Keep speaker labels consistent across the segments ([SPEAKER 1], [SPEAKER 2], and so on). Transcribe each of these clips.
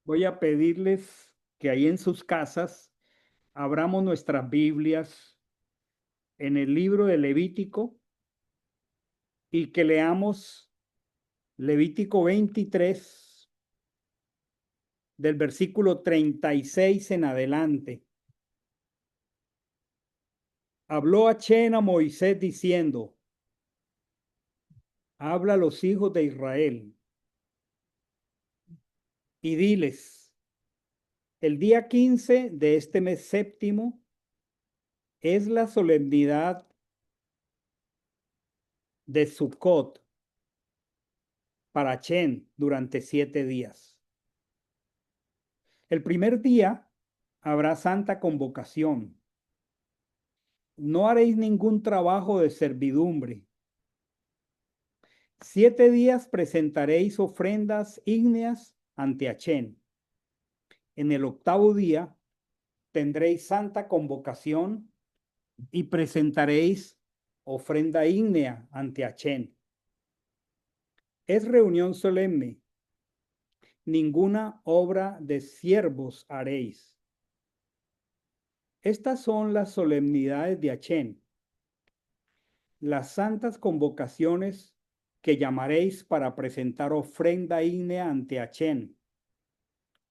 [SPEAKER 1] Voy a pedirles que ahí en sus casas abramos nuestras Biblias en el libro de Levítico y que leamos Levítico 23 del versículo 36 en adelante. Habló Achén a Moisés diciendo: habla a los hijos de Israel y diles: el día 15 de este mes séptimo es la solemnidad de Sucot para Achén durante 7 días. El primer día habrá santa convocación. No haréis ningún trabajo de servidumbre. 7 días presentaréis ofrendas ígneas ante Achén. En el octavo día tendréis santa convocación y presentaréis ofrenda ígnea ante Achén. Es reunión solemne. Ninguna obra de siervos haréis. Estas son las solemnidades de Achén, las santas convocaciones que llamaréis para presentar ofrenda ígnea ante Achén,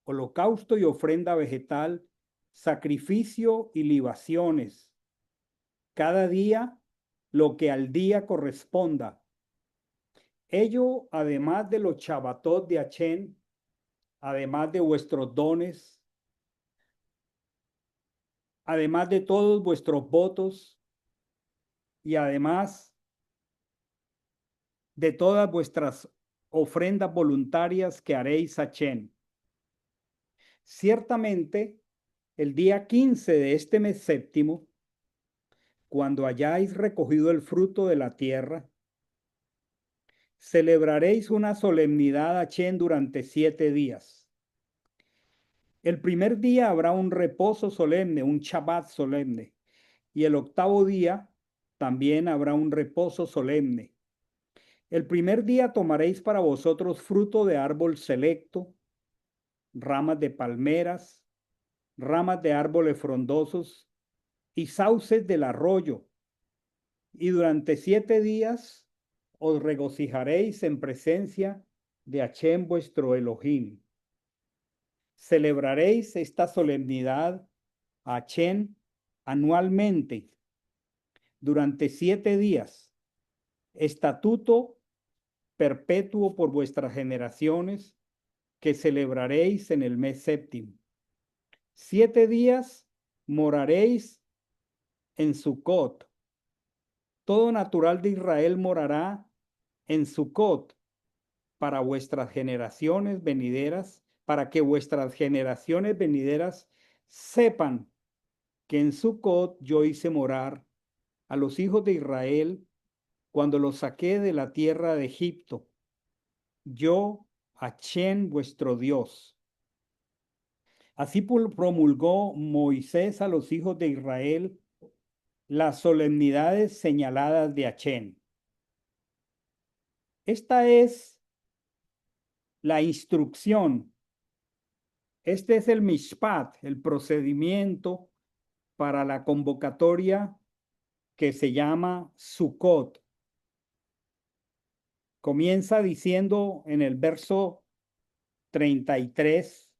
[SPEAKER 1] holocausto y ofrenda vegetal, sacrificio y libaciones. Cada día lo que al día corresponda. Ello, además de los chabatot de Achén, además de vuestros dones, además de todos vuestros votos y además de todas vuestras ofrendas voluntarias que haréis a Achén. Ciertamente, el día 15 de este mes séptimo, cuando hayáis recogido el fruto de la tierra, celebraréis una solemnidad a Achén durante 7 días. El primer día habrá un reposo solemne, un Shabbat solemne, y el octavo día también habrá un reposo solemne. El primer día tomaréis para vosotros fruto de árbol selecto, ramas de palmeras, ramas de árboles frondosos y sauces del arroyo. Y durante 7 días os regocijaréis en presencia de Achén vuestro Elohim. Celebraréis esta solemnidad a Achén anualmente durante 7 días, estatuto perpetuo por vuestras generaciones que celebraréis en el mes séptimo. 7 días moraréis en Sucot. Todo natural de Israel morará en Sucot para vuestras generaciones venideras, para que vuestras generaciones venideras sepan que en Sucot yo hice morar a los hijos de Israel cuando los saqué de la tierra de Egipto. Yo, Achén, vuestro Dios. Así promulgó Moisés a los hijos de Israel las solemnidades señaladas de Achén. Esta es la instrucción. Este es el mishpat, el procedimiento para la convocatoria que se llama Sukkot. Comienza diciendo en el verso 33,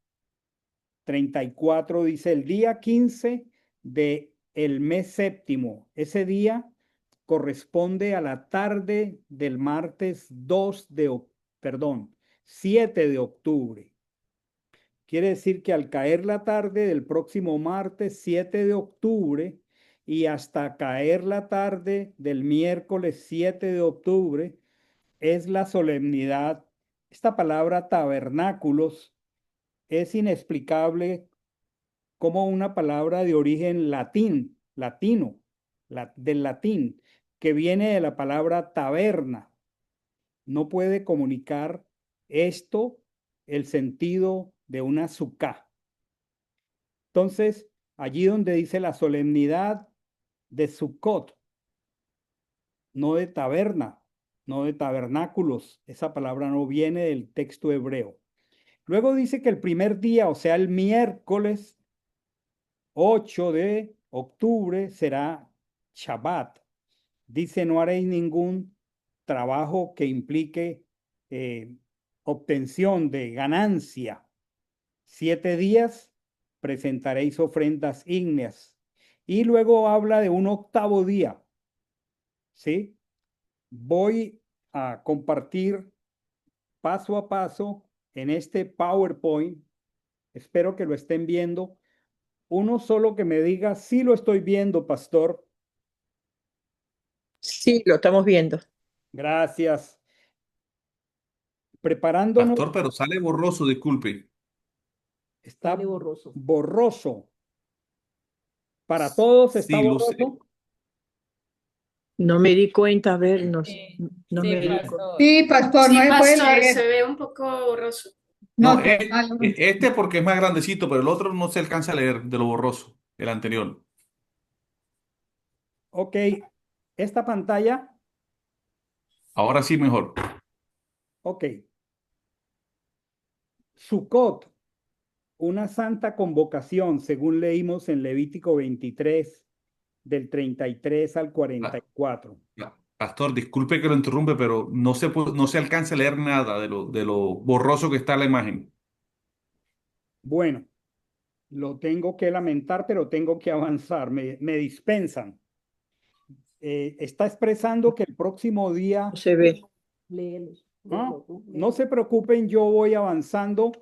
[SPEAKER 1] 34, dice: el día 15 de el mes séptimo. Ese día corresponde a la tarde del martes 7 de octubre. Quiere decir que al caer la tarde del próximo martes 7 de octubre y hasta caer la tarde del miércoles 7 de octubre es la solemnidad. Esta palabra tabernáculos es inexplicable como una palabra de origen latino, del latín, que viene de la palabra taberna. No puede comunicar esto el sentido de una sucá. Entonces, allí donde dice la solemnidad de Sukkot, no de taberna, no de tabernáculos, esa palabra no viene del texto hebreo. Luego dice que el primer día, o sea, el miércoles 8 de octubre, será Shabbat. Dice, no haréis ningún trabajo que implique obtención de ganancia. 7 días presentaréis ofrendas ígneas. Y luego habla de un octavo día. ¿Sí? Voy a compartir paso a paso en este PowerPoint. Espero que lo estén viendo. Uno solo que me diga, sí lo estoy viendo, pastor.
[SPEAKER 2] Sí, lo estamos viendo.
[SPEAKER 1] Gracias. Preparándonos,
[SPEAKER 3] Pastor, pero sale borroso, disculpe.
[SPEAKER 1] está borroso. Borroso. Para todos está
[SPEAKER 3] Sí,
[SPEAKER 1] borroso.
[SPEAKER 2] No me di cuenta, a ver, no,
[SPEAKER 4] Sí,
[SPEAKER 2] no
[SPEAKER 4] sí,
[SPEAKER 2] me di cuenta.
[SPEAKER 4] pastor.
[SPEAKER 5] Sí, pastor, no
[SPEAKER 4] Sí,
[SPEAKER 5] se puede
[SPEAKER 4] pastor,
[SPEAKER 5] leer.
[SPEAKER 4] se ve un poco borroso.
[SPEAKER 5] No,
[SPEAKER 3] no,
[SPEAKER 5] total.
[SPEAKER 3] este porque es más grandecito, pero el otro no se alcanza a leer de lo borroso, el anterior.
[SPEAKER 1] Ok. Esta pantalla.
[SPEAKER 3] Ahora sí mejor.
[SPEAKER 1] Ok. Sucot, una santa convocación, según leímos en Levítico 23, del 33 al
[SPEAKER 3] Ah,
[SPEAKER 1] 44.
[SPEAKER 3] Pastor, disculpe que lo interrumpe, pero no se alcanza a leer nada de lo borroso que está la imagen.
[SPEAKER 1] Bueno, lo tengo que lamentar, pero tengo que avanzar. Me dispensan. Está expresando que el próximo día,
[SPEAKER 2] No se ve.
[SPEAKER 1] no se preocupen, yo voy avanzando.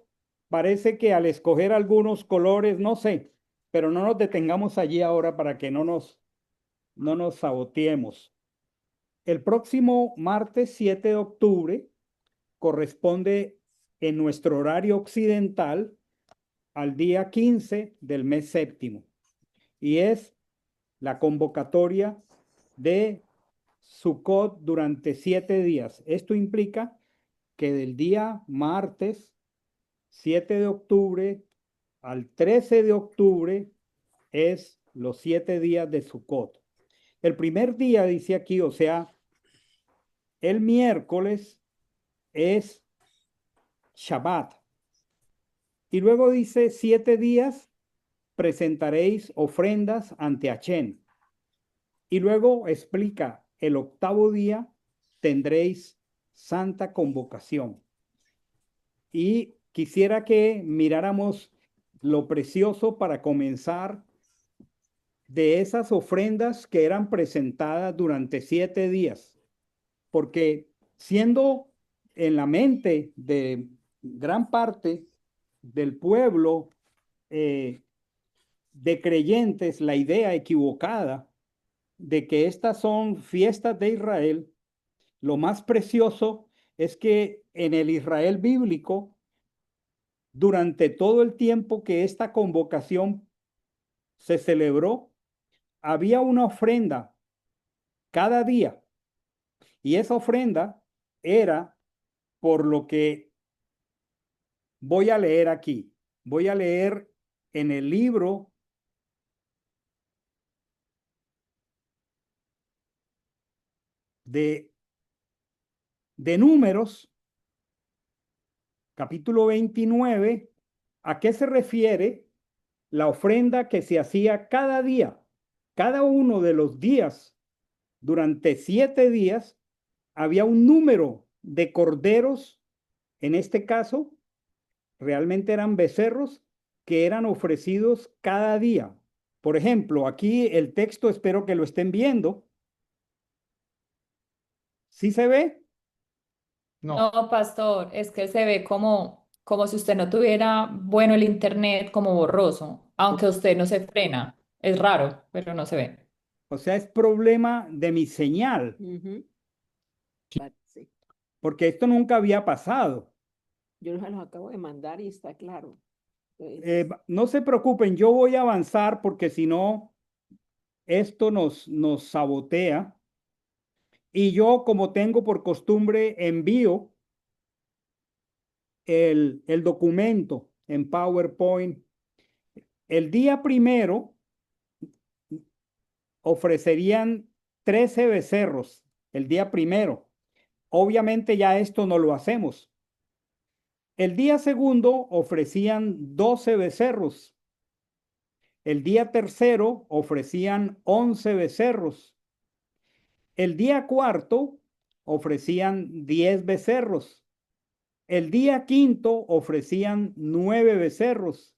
[SPEAKER 1] Parece que al escoger algunos colores, no sé, pero no nos detengamos allí ahora para que no nos saboteemos. El próximo martes 7 de octubre corresponde en nuestro horario occidental al día 15 del mes séptimo y es la convocatoria de Sukkot durante 7 días. Esto implica que del día martes 7 de octubre al 13 de octubre es los 7 días de Sukkot. El primer día, dice aquí, o sea, el miércoles es Shabbat. Y luego dice, 7 días presentaréis ofrendas ante Achén. Y luego explica, el octavo día tendréis santa convocación. Y quisiera que miráramos lo precioso para comenzar de esas ofrendas que eran presentadas durante 7 días, porque siendo en la mente de gran parte del pueblo de creyentes la idea equivocada de que estas son fiestas de Israel, lo más precioso es que en el Israel bíblico, durante todo el tiempo que esta convocación se celebró, había una ofrenda cada día y esa ofrenda era por lo que voy a leer aquí. Voy a leer en el libro de, de Números, capítulo 29, ¿a qué se refiere la ofrenda que se hacía cada día? Cada uno de los días, durante 7 días, había un número de corderos, en este caso, realmente eran becerros que eran ofrecidos cada día. Por ejemplo, aquí el texto, espero que lo estén viendo. ¿Sí se ve?
[SPEAKER 4] No, pastor, es que se ve como si usted no tuviera bueno el internet, como borroso, aunque usted no se frena. Es raro, pero no se ve.
[SPEAKER 1] O sea, es problema de mi señal,
[SPEAKER 6] Sí.
[SPEAKER 1] porque esto nunca había pasado.
[SPEAKER 6] Yo se los acabo de mandar y está claro.
[SPEAKER 1] No se preocupen, yo voy a avanzar porque si no, esto nos sabotea. Y yo, como tengo por costumbre, envío el documento en PowerPoint. El día primero ofrecerían 13 becerros, el día primero. Obviamente ya esto no lo hacemos. El día segundo ofrecían 12 becerros. El día tercero ofrecían 11 becerros. El día cuarto ofrecían 10 becerros. El día quinto ofrecían 9 becerros.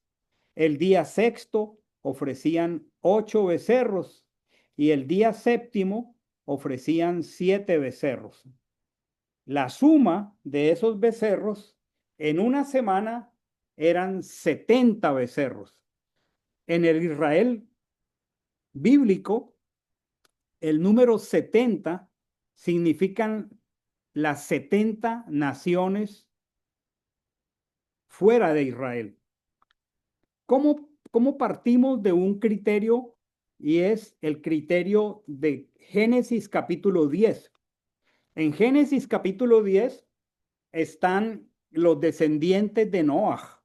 [SPEAKER 1] El día sexto ofrecían 8 becerros. Y el día séptimo ofrecían 7 becerros. La suma de esos becerros en una semana eran 70 becerros. En el Israel bíblico, el número 70 significan las 70 naciones fuera de Israel. ¿Cómo partimos de un criterio? Y es el criterio de Génesis capítulo 10. En Génesis capítulo 10 están los descendientes de Noaj,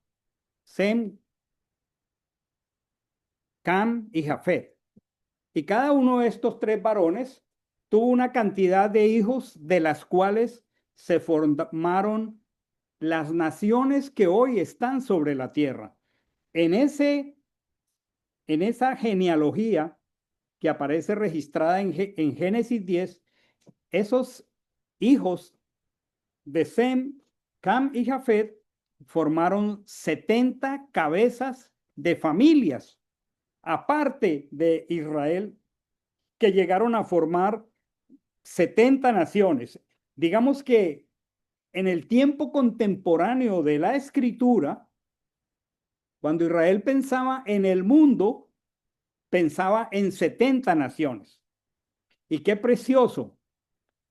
[SPEAKER 1] Sem, Cam y Jafet. Y cada uno de estos tres varones tuvo una cantidad de hijos de las cuales se formaron las naciones que hoy están sobre la tierra. En esa genealogía que aparece registrada en Génesis 10, esos hijos de Sem, Cam y Jafet formaron 70 cabezas de familias, aparte de Israel, que llegaron a formar 70 naciones. Digamos que en el tiempo contemporáneo de la escritura, cuando Israel pensaba en el mundo, pensaba en 70 naciones. Y qué precioso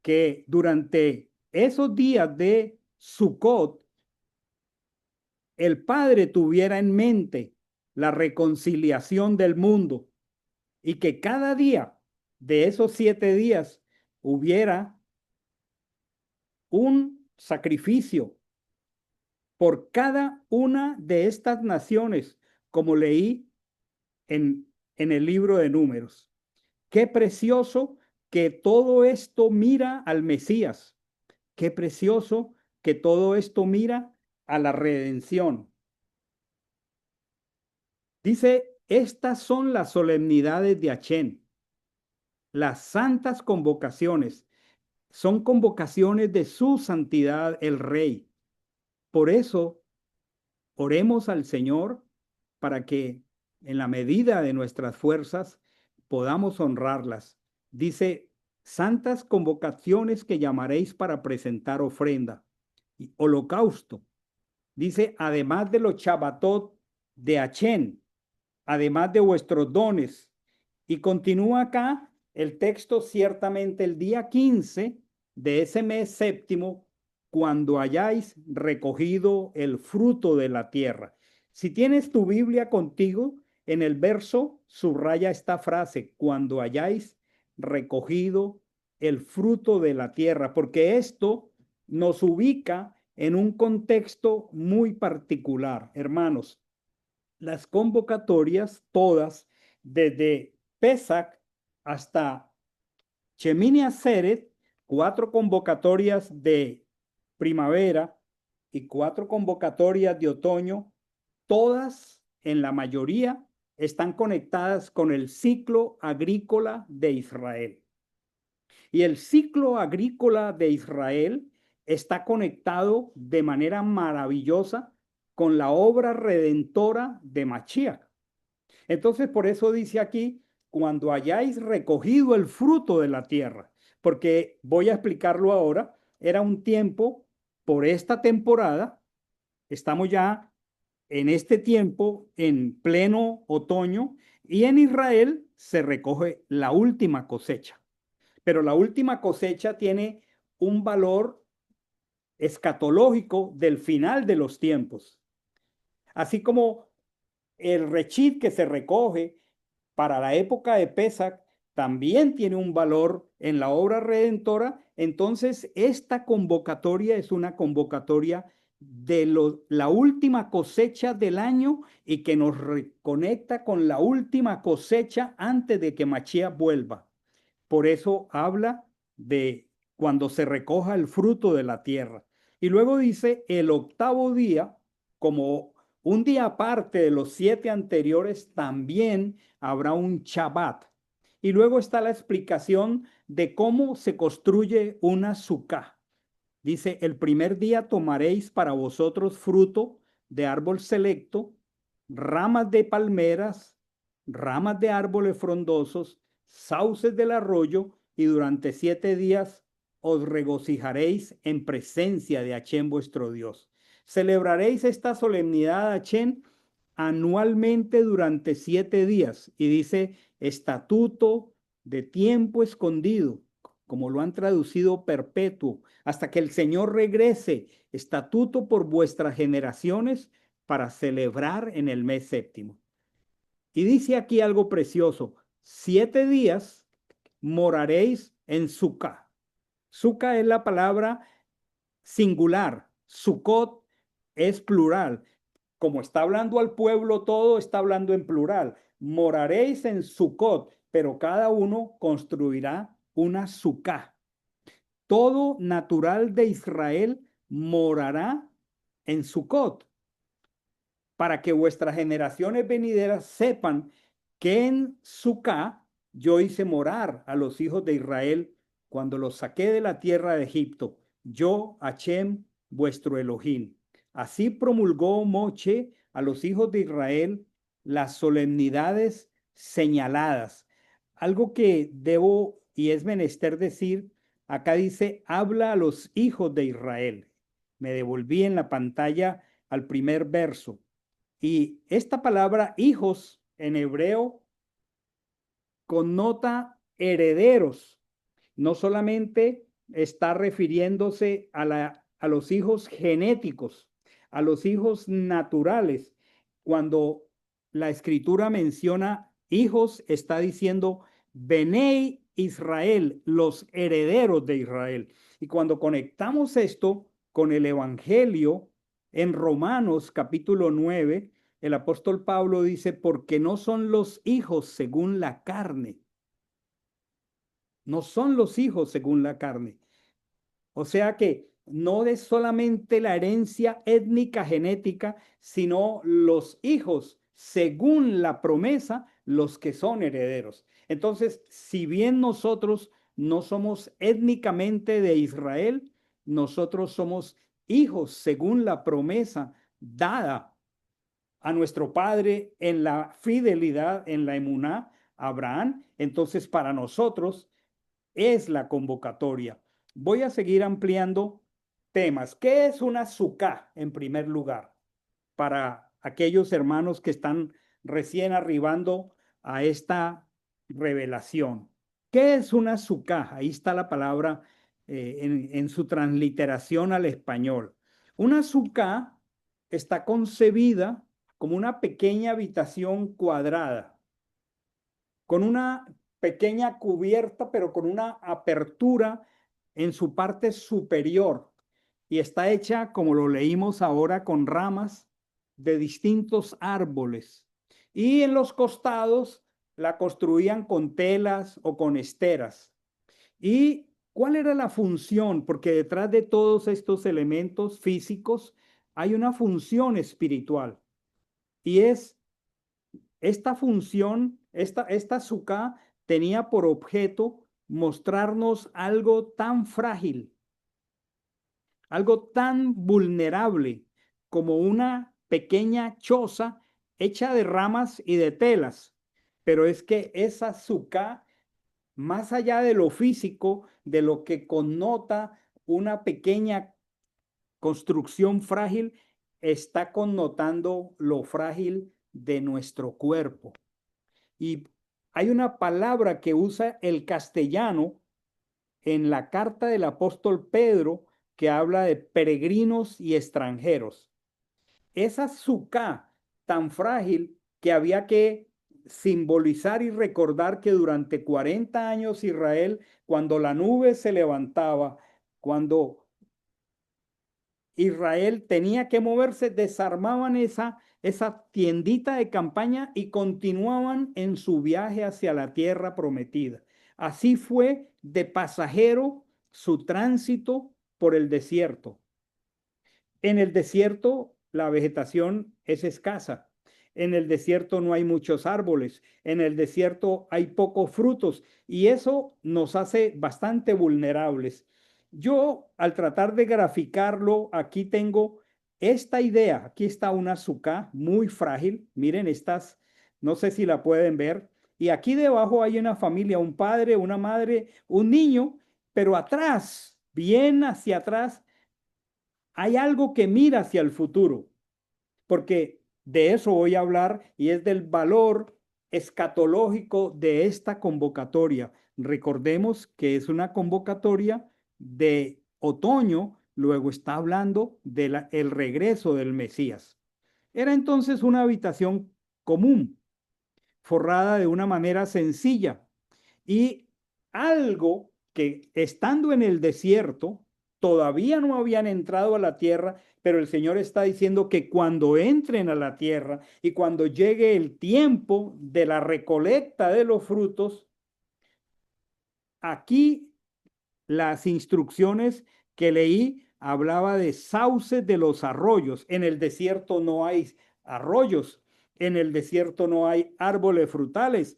[SPEAKER 1] que durante esos días de Sukkot, el Padre tuviera en mente la reconciliación del mundo y que cada día de esos 7 días hubiera un sacrificio por cada una de estas naciones, como leí en el libro de Números. Qué precioso que todo esto mira al Mesías. Qué precioso que todo esto mira a la redención. Dice, estas son las solemnidades de Achén, las santas convocaciones. Son convocaciones de su santidad el Rey. Por eso, oremos al Señor para que en la medida de nuestras fuerzas podamos honrarlas. Dice, santas convocaciones que llamaréis para presentar ofrenda y holocausto. Dice, además de los Shabbatot de Achén, además de vuestros dones. Y continúa acá el texto, ciertamente el día 15 de ese mes séptimo, cuando hayáis recogido el fruto de la tierra. Si tienes tu Biblia contigo, en el verso subraya esta frase, cuando hayáis recogido el fruto de la tierra, porque esto nos ubica en un contexto muy particular, hermanos. Las convocatorias, todas, desde Pesach hasta Shemini Atzeret, 4 convocatorias de primavera y 4 convocatorias de otoño, todas, en la mayoría, están conectadas con el ciclo agrícola de Israel. Y el ciclo agrícola de Israel está conectado de manera maravillosa con la obra redentora de Mashiach. Entonces, por eso dice aquí, cuando hayáis recogido el fruto de la tierra, porque voy a explicarlo ahora, era un tiempo por esta temporada, estamos ya en este tiempo en pleno otoño y en Israel se recoge la última cosecha. Pero la última cosecha tiene un valor escatológico del final de los tiempos. Así como el rechid que se recoge para la época de Pesach también tiene un valor en la obra redentora, entonces esta convocatoria es una convocatoria de la última cosecha del año y que nos reconecta con la última cosecha antes de que Mashiach vuelva. Por eso habla de cuando se recoja el fruto de la tierra. Y luego dice, el octavo día, como un día aparte de los 7 anteriores, también habrá un Shabbat. Y luego está la explicación de cómo se construye una sucá. Dice, el primer día tomaréis para vosotros fruto de árbol selecto, ramas de palmeras, ramas de árboles frondosos, sauces del arroyo, y durante 7 días os regocijaréis en presencia de Hachén vuestro Dios. Celebraréis esta solemnidad a Hachén anualmente durante 7 días. Y dice, estatuto de tiempo escondido, como lo han traducido, perpetuo, hasta que el Señor regrese, estatuto por vuestras generaciones, para celebrar en el mes séptimo. Y dice aquí algo precioso: 7 días moraréis en Sucá. Sucá es la palabra singular, Sucot es plural. Como está hablando al pueblo todo, está hablando en plural. Moraréis en Sucot, pero cada uno construirá una Sucá. Todo natural de Israel morará en Sucot, para que vuestras generaciones venideras sepan que en Sucá yo hice morar a los hijos de Israel cuando los saqué de la tierra de Egipto, yo, Hachem, vuestro Elohim. Así promulgó Moche a los hijos de Israel las solemnidades señaladas. Algo que debo y es menester decir, acá dice, habla a los hijos de Israel. Me devolví en la pantalla al primer verso. Y esta palabra hijos en hebreo connota herederos. No solamente está refiriéndose a los hijos genéticos, a los hijos naturales. Cuando la escritura menciona hijos, está diciendo Benei Israel, los herederos de Israel. Y cuando conectamos esto con el Evangelio, en Romanos capítulo 9, el apóstol Pablo dice, porque no son los hijos según la carne. No son los hijos según la carne. O sea que no es solamente la herencia étnica genética, sino los hijos según la promesa, los que son herederos. Entonces, si bien nosotros no somos étnicamente de Israel, nosotros somos hijos según la promesa dada a nuestro padre en la fidelidad, en la emuná, Abraham. Entonces, para nosotros es la convocatoria. Voy a seguir ampliando temas. ¿Qué es una sucá en primer lugar? Para aquellos hermanos que están recién arribando a esta revelación. ¿Qué es una sucá? Ahí está la palabra en su transliteración al español. Una sucá está concebida como una pequeña habitación cuadrada, con una pequeña cubierta, pero con una apertura en su parte superior. Y está hecha, como lo leímos ahora, con ramas de distintos árboles. Y en los costados la construían con telas o con esteras. ¿Y cuál era la función? Porque detrás de todos estos elementos físicos hay una función espiritual. Y es esta función, esta suká tenía por objeto mostrarnos algo tan frágil, algo tan vulnerable como una pequeña choza hecha de ramas y de telas. Pero es que esa suká, más allá de lo físico, de lo que connota una pequeña construcción frágil, está connotando lo frágil de nuestro cuerpo. Y hay una palabra que usa el castellano en la carta del apóstol Pedro que habla de peregrinos y extranjeros. Esa sucá tan frágil que había que simbolizar y recordar que durante 40 años Israel, cuando la nube se levantaba, cuando Israel tenía que moverse, desarmaban esa tiendita de campaña y continuaban en su viaje hacia la tierra prometida. Así fue de pasajero su tránsito por el desierto. En el desierto la vegetación es escasa. En el desierto no hay muchos árboles. En el desierto hay pocos frutos y eso nos hace bastante vulnerables. Yo, al tratar de graficarlo, aquí tengo esta idea. Aquí está una azúcar muy frágil. Miren estas, no sé si la pueden ver. Y aquí debajo hay una familia, un padre, una madre, un niño, pero atrás, bien hacia atrás, hay algo que mira hacia el futuro, porque de eso voy a hablar y es del valor escatológico de esta convocatoria. Recordemos que es una convocatoria de otoño, luego está hablando del el regreso del Mesías. Era entonces una habitación común, forrada de una manera sencilla y algo que estando en el desierto, todavía no habían entrado a la tierra, pero el Señor está diciendo que cuando entren a la tierra y cuando llegue el tiempo de la recolecta de los frutos, aquí las instrucciones que leí hablaba de sauces de los arroyos. En el desierto no hay arroyos, en el desierto no hay árboles frutales,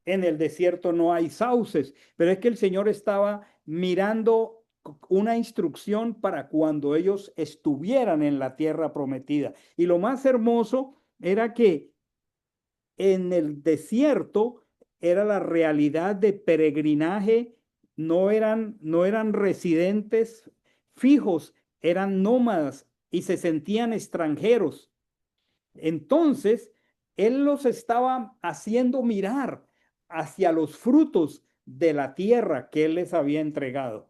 [SPEAKER 1] en el desierto no hay sauces, pero es que el Señor estaba mirando una instrucción para cuando ellos estuvieran en la tierra prometida. Y lo más hermoso era que en el desierto era la realidad de peregrinaje, no eran residentes fijos, eran nómadas y se sentían extranjeros. Entonces, él los estaba haciendo mirar hacia los frutos de la tierra que él les había entregado.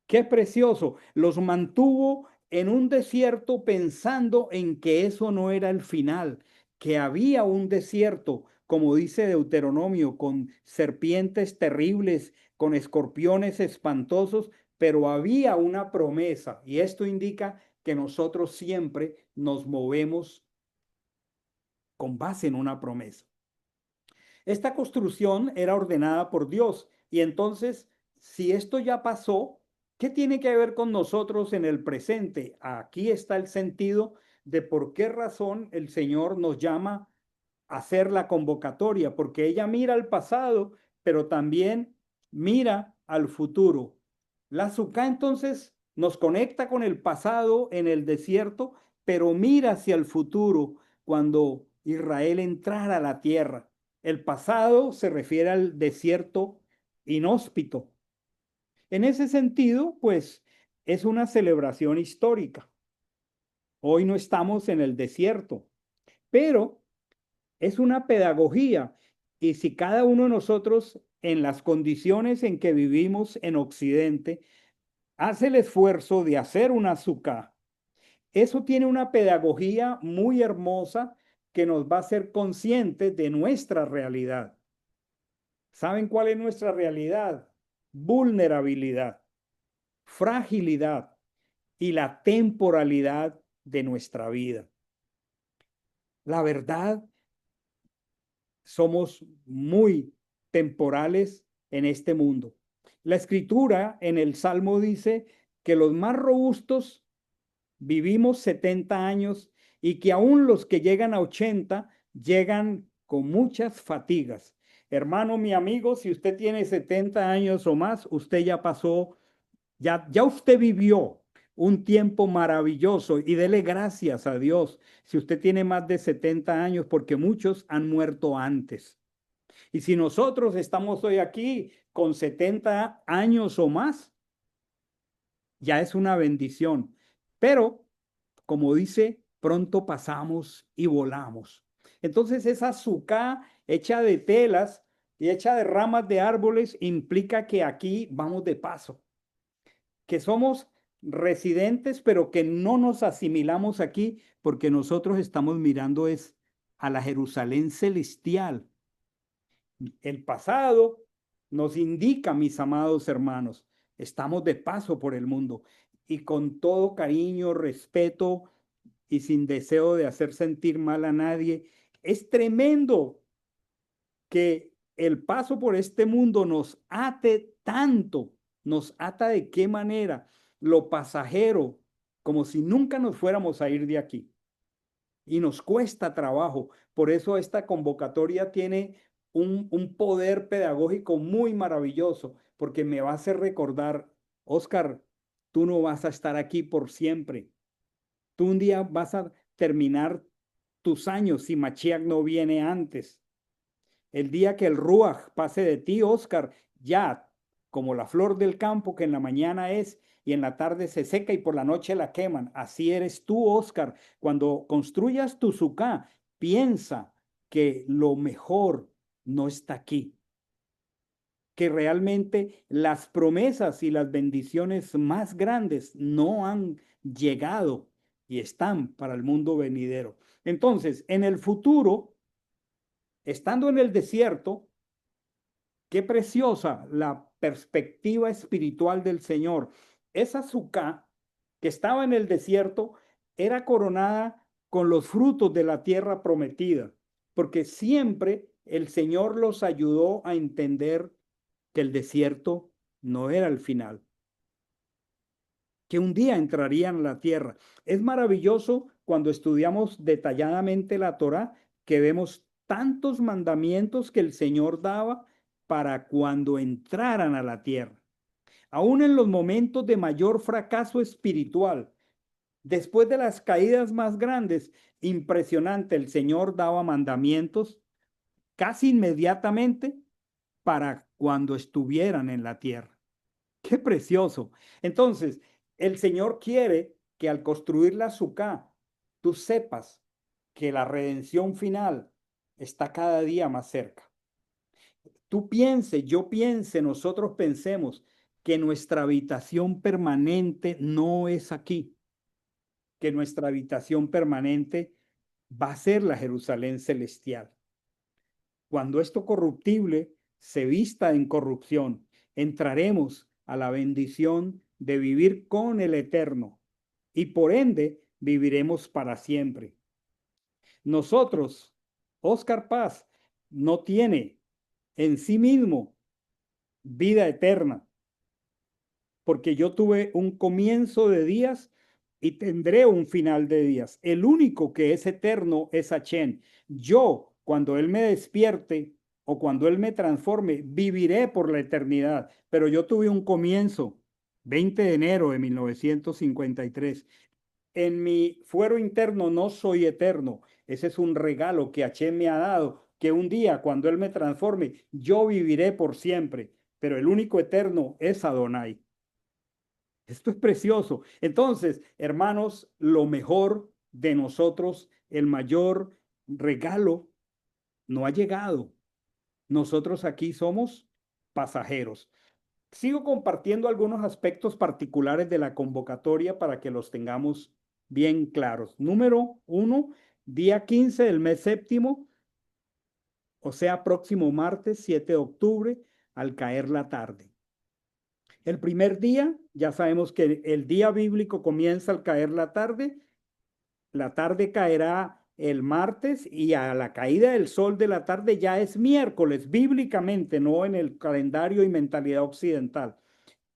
[SPEAKER 1] Qué precioso, los mantuvo en un desierto pensando en que eso no era el final, que había un desierto, como dice Deuteronomio, con serpientes terribles, con escorpiones espantosos, pero había una promesa y esto indica que nosotros siempre nos movemos con base en una promesa. Esta construcción era ordenada por Dios y entonces, si esto ya pasó, ¿qué tiene que ver con nosotros en el presente? Aquí está el sentido de por qué razón el Señor nos llama a hacer la convocatoria, porque ella mira al pasado, pero también mira al futuro. La Azúcar entonces nos conecta con el pasado en el desierto, pero mira hacia el futuro cuando Israel entrara a la tierra. El pasado se refiere al desierto inhóspito. En ese sentido, pues es una celebración histórica. Hoy no estamos en el desierto, pero es una pedagogía. Y si cada uno de nosotros, en las condiciones en que vivimos en Occidente, hace el esfuerzo de hacer una azúcar, eso tiene una pedagogía muy hermosa que nos va a hacer conscientes de nuestra realidad. ¿Saben cuál es nuestra realidad? Vulnerabilidad, fragilidad y la temporalidad de nuestra vida. La verdad, somos muy temporales en este mundo. La escritura en el Salmo dice que los más robustos vivimos 70 años y que aún los que llegan a 80 llegan con muchas fatigas. Hermano, mi amigo, si usted tiene 70 años o más, usted ya pasó, ya usted vivió un tiempo maravilloso y dele gracias a Dios si usted tiene más de 70 años porque muchos han muerto antes. Y si nosotros estamos hoy aquí con 70 años o más, ya es una bendición. Pero, como dice, pronto pasamos y volamos. Entonces, esa azúcar hecha de telas y hecha de ramas de árboles implica que aquí vamos de paso, que somos residentes, pero que no nos asimilamos aquí porque nosotros estamos mirando es a la Jerusalén celestial. El pasado nos indica, mis amados hermanos, estamos de paso por el mundo y con todo cariño, respeto y sin deseo de hacer sentir mal a nadie, es tremendo que el paso por este mundo nos ate tanto, nos ata de qué manera lo pasajero como si nunca nos fuéramos a ir de aquí. Y nos cuesta trabajo. Por eso esta convocatoria tiene un poder pedagógico muy maravilloso, porque me va a hacer recordar, Óscar, tú no vas a estar aquí por siempre. Tú un día vas a terminar tus años si Machiach no viene antes. El día que el Ruach pase de ti, Óscar, ya como la flor del campo que en la mañana es y en la tarde se seca y por la noche la queman. Así eres tú, Óscar. Cuando construyas tu sucá, piensa que lo mejor no está aquí, que realmente las promesas y las bendiciones más grandes no han llegado y están para el mundo venidero. Entonces, en el futuro, estando en el desierto, qué preciosa la perspectiva espiritual del Señor. Esa Sucá que estaba en el desierto era coronada con los frutos de la tierra prometida, porque siempre el Señor los ayudó a entender que el desierto no era el final, que un día entrarían a la tierra. Es maravilloso cuando estudiamos detalladamente la Torá, que vemos tantos mandamientos que el Señor daba para cuando entraran a la tierra. Aún en los momentos de mayor fracaso espiritual, después de las caídas más grandes, impresionante, el Señor daba mandamientos casi inmediatamente para cuando estuvieran en la tierra. Qué precioso. Entonces, el Señor quiere que al construir la Sucá, tú sepas que la redención final está cada día más cerca. Tú piense, yo piense, nosotros pensemos que nuestra habitación permanente no es aquí, que nuestra habitación permanente va a ser la Jerusalén celestial. Cuando esto corruptible se vista en corrupción, entraremos a la bendición de vivir con el Eterno y por ende viviremos para siempre. Nosotros, Óscar Paz, no tiene en sí mismo vida eterna, porque yo tuve un comienzo de días y tendré un final de días. El único que es eterno es Hachén. Yo, cuando Él me despierte o cuando Él me transforme, viviré por la eternidad. Pero yo tuve un comienzo, 20 de enero de 1953. En mi fuero interno no soy eterno. Ese es un regalo que Hachén me ha dado, que un día, cuando Él me transforme, yo viviré por siempre. Pero el único eterno es Adonai. Esto es precioso. Entonces, hermanos, lo mejor de nosotros, el mayor regalo, no ha llegado. Nosotros aquí somos pasajeros. Sigo compartiendo algunos aspectos particulares de la convocatoria para que los tengamos bien claros. Número 1, día 15 del mes séptimo, o sea, próximo martes 7 de octubre, al caer la tarde. El primer día, ya sabemos que el día bíblico comienza al caer la tarde caerá el martes y a la caída del sol de la tarde ya es miércoles, bíblicamente, no en el calendario y mentalidad occidental.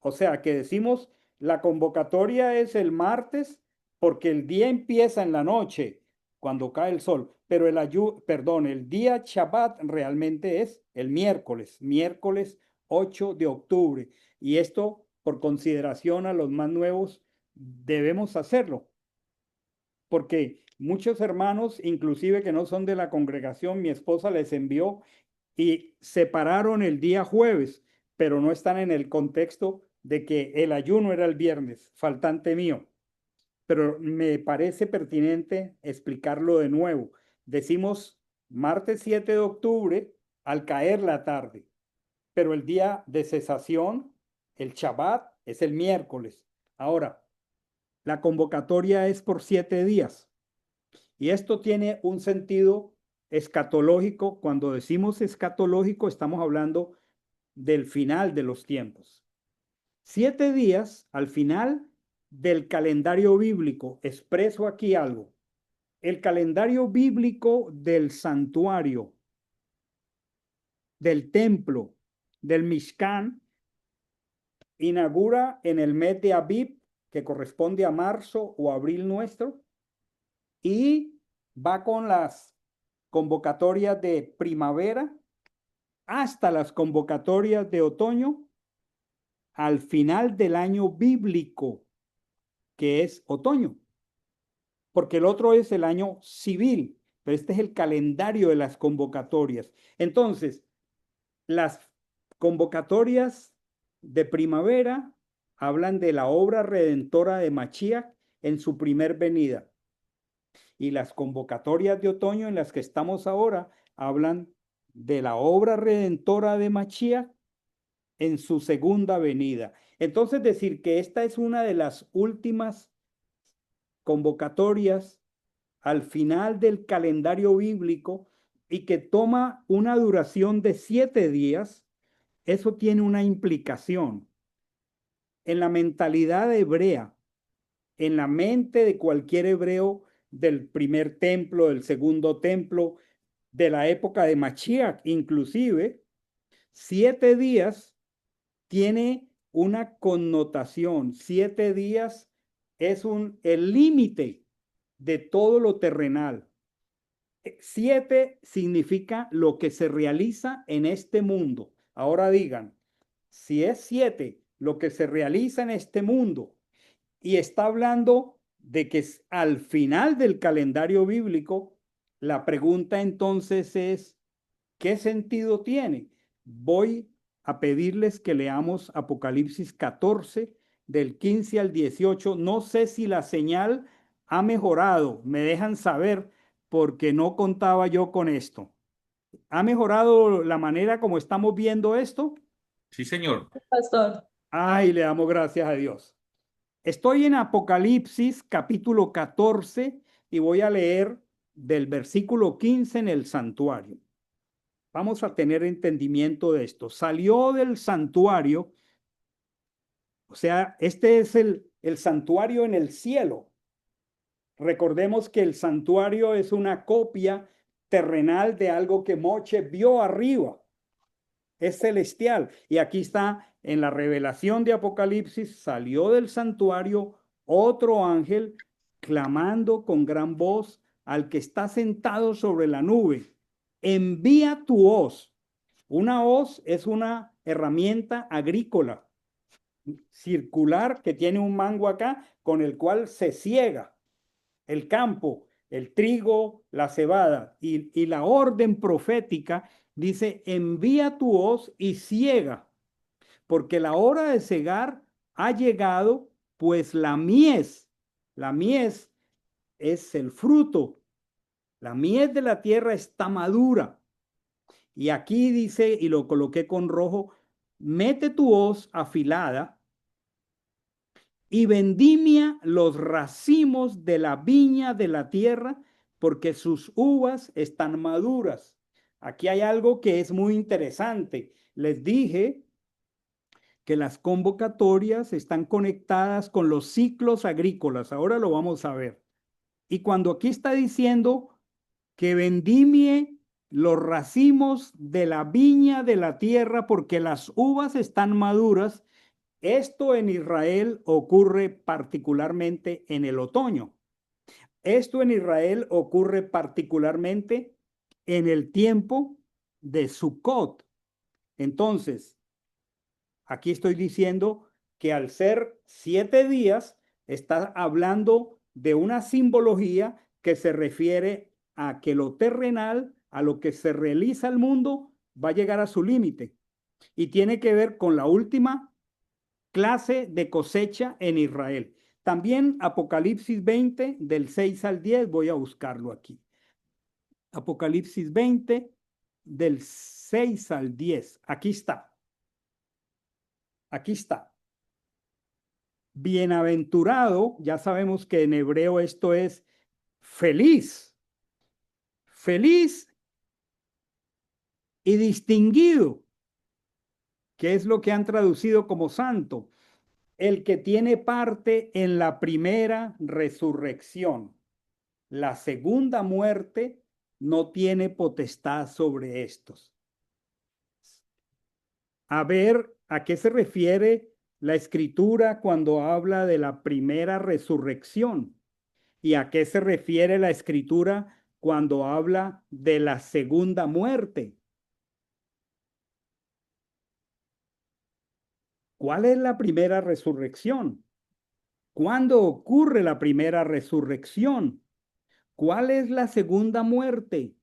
[SPEAKER 1] O sea que decimos, la convocatoria es el martes porque el día empieza en la noche, cuando cae el sol, pero el día Shabbat realmente es el miércoles 8 de octubre. Y esto, por consideración a los más nuevos, debemos hacerlo, porque muchos hermanos, inclusive que no son de la congregación, mi esposa les envió y separaron el día jueves, pero no están en el contexto de que el ayuno era el viernes, faltante mío. Pero me parece pertinente explicarlo de nuevo. Decimos martes 7 de octubre al caer la tarde, pero el día de cesación, el Shabbat, es el miércoles. Ahora, la convocatoria es por 7 días y esto tiene un sentido escatológico. Cuando decimos escatológico, estamos hablando del final de los tiempos. 7 días al final del calendario bíblico. Expreso aquí algo. El calendario bíblico del santuario, del templo, del Mishkan, inaugura en el mes de Abib, que corresponde a marzo o abril nuestro, y va con las convocatorias de primavera hasta las convocatorias de otoño al final del año bíblico, que es otoño, porque el otro es el año civil, pero este es el calendario de las convocatorias. Entonces, las convocatorias de primavera hablan de la obra redentora de Mashiach en su primer venida. Y las convocatorias de otoño en las que estamos ahora hablan de la obra redentora de Mashiach en su segunda venida. Entonces, decir que esta es una de las últimas convocatorias al final del calendario bíblico y que toma una duración de 7 días, eso tiene una implicación en la mentalidad hebrea, en la mente de cualquier hebreo del primer templo, del segundo templo, de la época de Mashiach, inclusive, 7 días tiene una connotación. 7 días es el límite de todo lo terrenal. 7 significa lo que se realiza en este mundo. Ahora digan, si es 7 lo que se realiza en este mundo y está hablando de que es al final del calendario bíblico, la pregunta entonces es, ¿qué sentido tiene? Voy a pedirles que leamos Apocalipsis 14 del 15 al 18. No sé si la señal ha mejorado, me dejan saber porque no contaba yo con esto. ¿Ha mejorado la manera como estamos viendo esto?
[SPEAKER 3] Sí, señor.
[SPEAKER 4] Pastor.
[SPEAKER 1] Ay, le damos gracias a Dios. Estoy en Apocalipsis capítulo 14 y voy a leer del versículo 15 en el santuario. Vamos a tener entendimiento de esto. Salió del santuario, o sea, este es el santuario en el cielo. Recordemos que el santuario es una copia terrenal de algo que Moche vio arriba. Es celestial. Y aquí está en la revelación de Apocalipsis, salió del santuario otro ángel clamando con gran voz al que está sentado sobre la nube. Envía tu hoz. Una hoz es una herramienta agrícola circular que tiene un mango acá con el cual se ciega el campo, el trigo, la cebada. Y la orden profética dice, envía tu hoz y ciega, porque la hora de cegar ha llegado, pues la mies es el fruto, la mies de la tierra está madura. Y aquí dice, y lo coloqué con rojo, mete tu hoz afilada y vendimia los racimos de la viña de la tierra, porque sus uvas están maduras. Aquí hay algo que es muy interesante. Les dije que las convocatorias están conectadas con los ciclos agrícolas. Ahora lo vamos a ver. Y cuando aquí está diciendo que vendimie los racimos de la viña de la tierra, porque las uvas están maduras, esto en Israel ocurre particularmente en el otoño. Esto en Israel ocurre particularmente en el tiempo de Sukkot. Entonces, aquí estoy diciendo que al ser 7 días, está hablando de una simbología que se refiere a que lo terrenal, a lo que se realiza el mundo, va a llegar a su límite. Y tiene que ver con la última clase de cosecha en Israel. También Apocalipsis 20, del 6 al 10, voy a buscarlo aquí. Apocalipsis 20, del 6 al 10. Aquí está. Aquí está. Bienaventurado, ya sabemos que en hebreo esto es feliz. Feliz y distinguido, que es lo que han traducido como santo, el que tiene parte en la primera resurrección. La segunda muerte no tiene potestad sobre estos. A ver, ¿a qué se refiere la escritura cuando habla de la primera resurrección? ¿Y a qué se refiere la escritura cuando habla de la segunda muerte? ¿Cuál es la primera resurrección? ¿Cuándo ocurre la primera resurrección? ¿Cuál es la segunda muerte?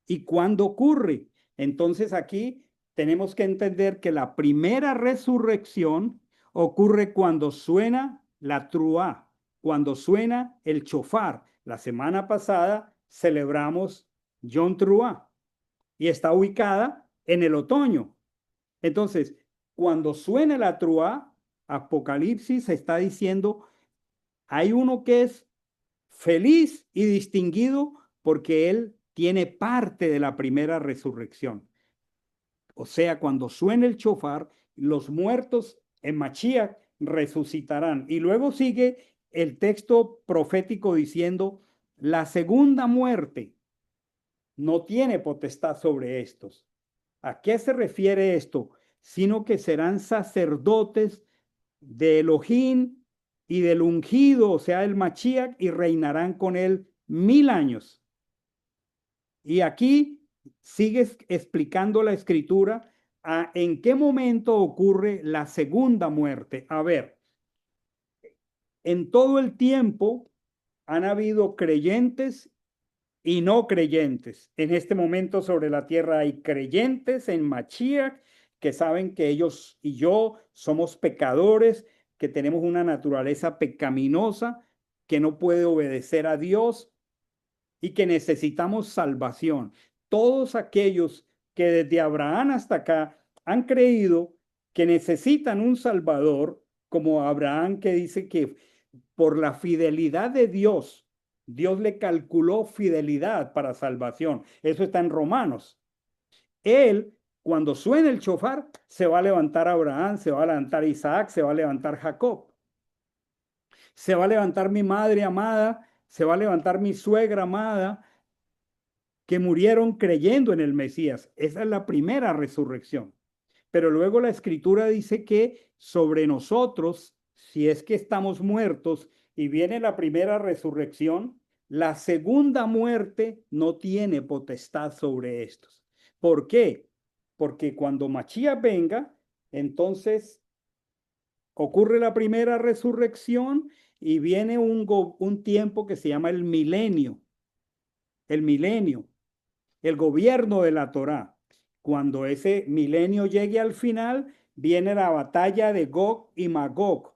[SPEAKER 1] ¿Y cuándo ocurre? Entonces aquí tenemos que entender que la primera resurrección ocurre cuando suena la trúa, cuando suena el chofar. La semana pasada celebramos Yom Trúa y está ubicada en el otoño. Entonces, cuando suena la trúa, Apocalipsis está diciendo, hay uno que es feliz y distinguido porque él tiene parte de la primera resurrección. O sea, cuando suene el chofar, los muertos en Mashiach resucitarán. Y luego sigue el texto profético diciendo, la segunda muerte no tiene potestad sobre estos. ¿A qué se refiere esto? Sino que serán sacerdotes de Elohim y del ungido, o sea, el Mashiach, y reinarán con él 1000 años. Y aquí sigues explicando la escritura en qué momento ocurre la segunda muerte. A ver, en todo el tiempo han habido creyentes y no creyentes. En este momento sobre la tierra hay creyentes en Mashiach que saben que ellos y yo somos pecadores, que tenemos una naturaleza pecaminosa, que no puede obedecer a Dios y que necesitamos salvación. Todos aquellos que desde Abraham hasta acá han creído que necesitan un Salvador, como Abraham que dice que por la fidelidad de Dios, Dios le calculó fidelidad para salvación. Eso está en Romanos. Él, cuando suene el chofar, se va a levantar Abraham, se va a levantar Isaac, se va a levantar Jacob. Se va a levantar mi madre amada, se va a levantar mi suegra amada, que murieron creyendo en el Mesías. Esa es la primera resurrección. Pero luego la escritura dice que sobre nosotros, si es que estamos muertos y viene la primera resurrección, la segunda muerte no tiene potestad sobre estos. ¿Por qué? Porque cuando Mashiach venga, entonces ocurre la primera resurrección y viene un tiempo que se llama el milenio. El milenio, el gobierno de la Torá. Cuando ese milenio llegue al final, viene la batalla de Gog y Magog.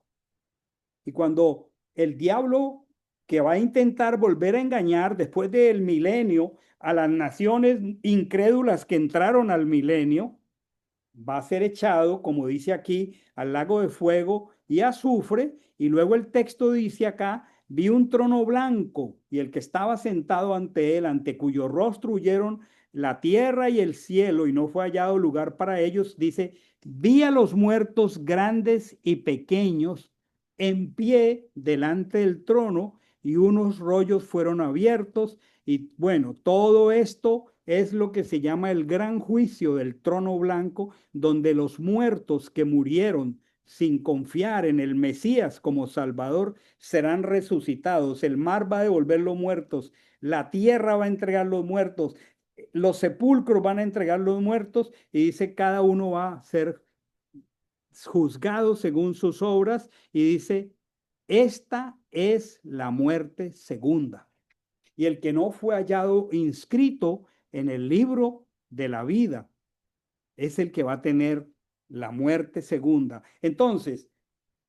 [SPEAKER 1] Y cuando el diablo que va a intentar volver a engañar después del milenio a las naciones incrédulas que entraron al milenio, va a ser echado, como dice aquí, al lago de fuego y azufre. Y luego el texto dice acá, vi un trono blanco y el que estaba sentado ante él, ante cuyo rostro huyeron la tierra y el cielo y no fue hallado lugar para ellos. Dice, vi a los muertos grandes y pequeños en pie delante del trono y unos rollos fueron abiertos. Y bueno, todo esto es lo que se llama el gran juicio del trono blanco, donde los muertos que murieron sin confiar en el Mesías como Salvador serán resucitados. El mar va a devolver los muertos, la tierra va a entregar los muertos, los sepulcros van a entregar los muertos y dice cada uno va a ser juzgado según sus obras y dice, esta es la muerte segunda. Y el que no fue hallado inscrito en el libro de la vida es el que va a tener la muerte segunda. Entonces,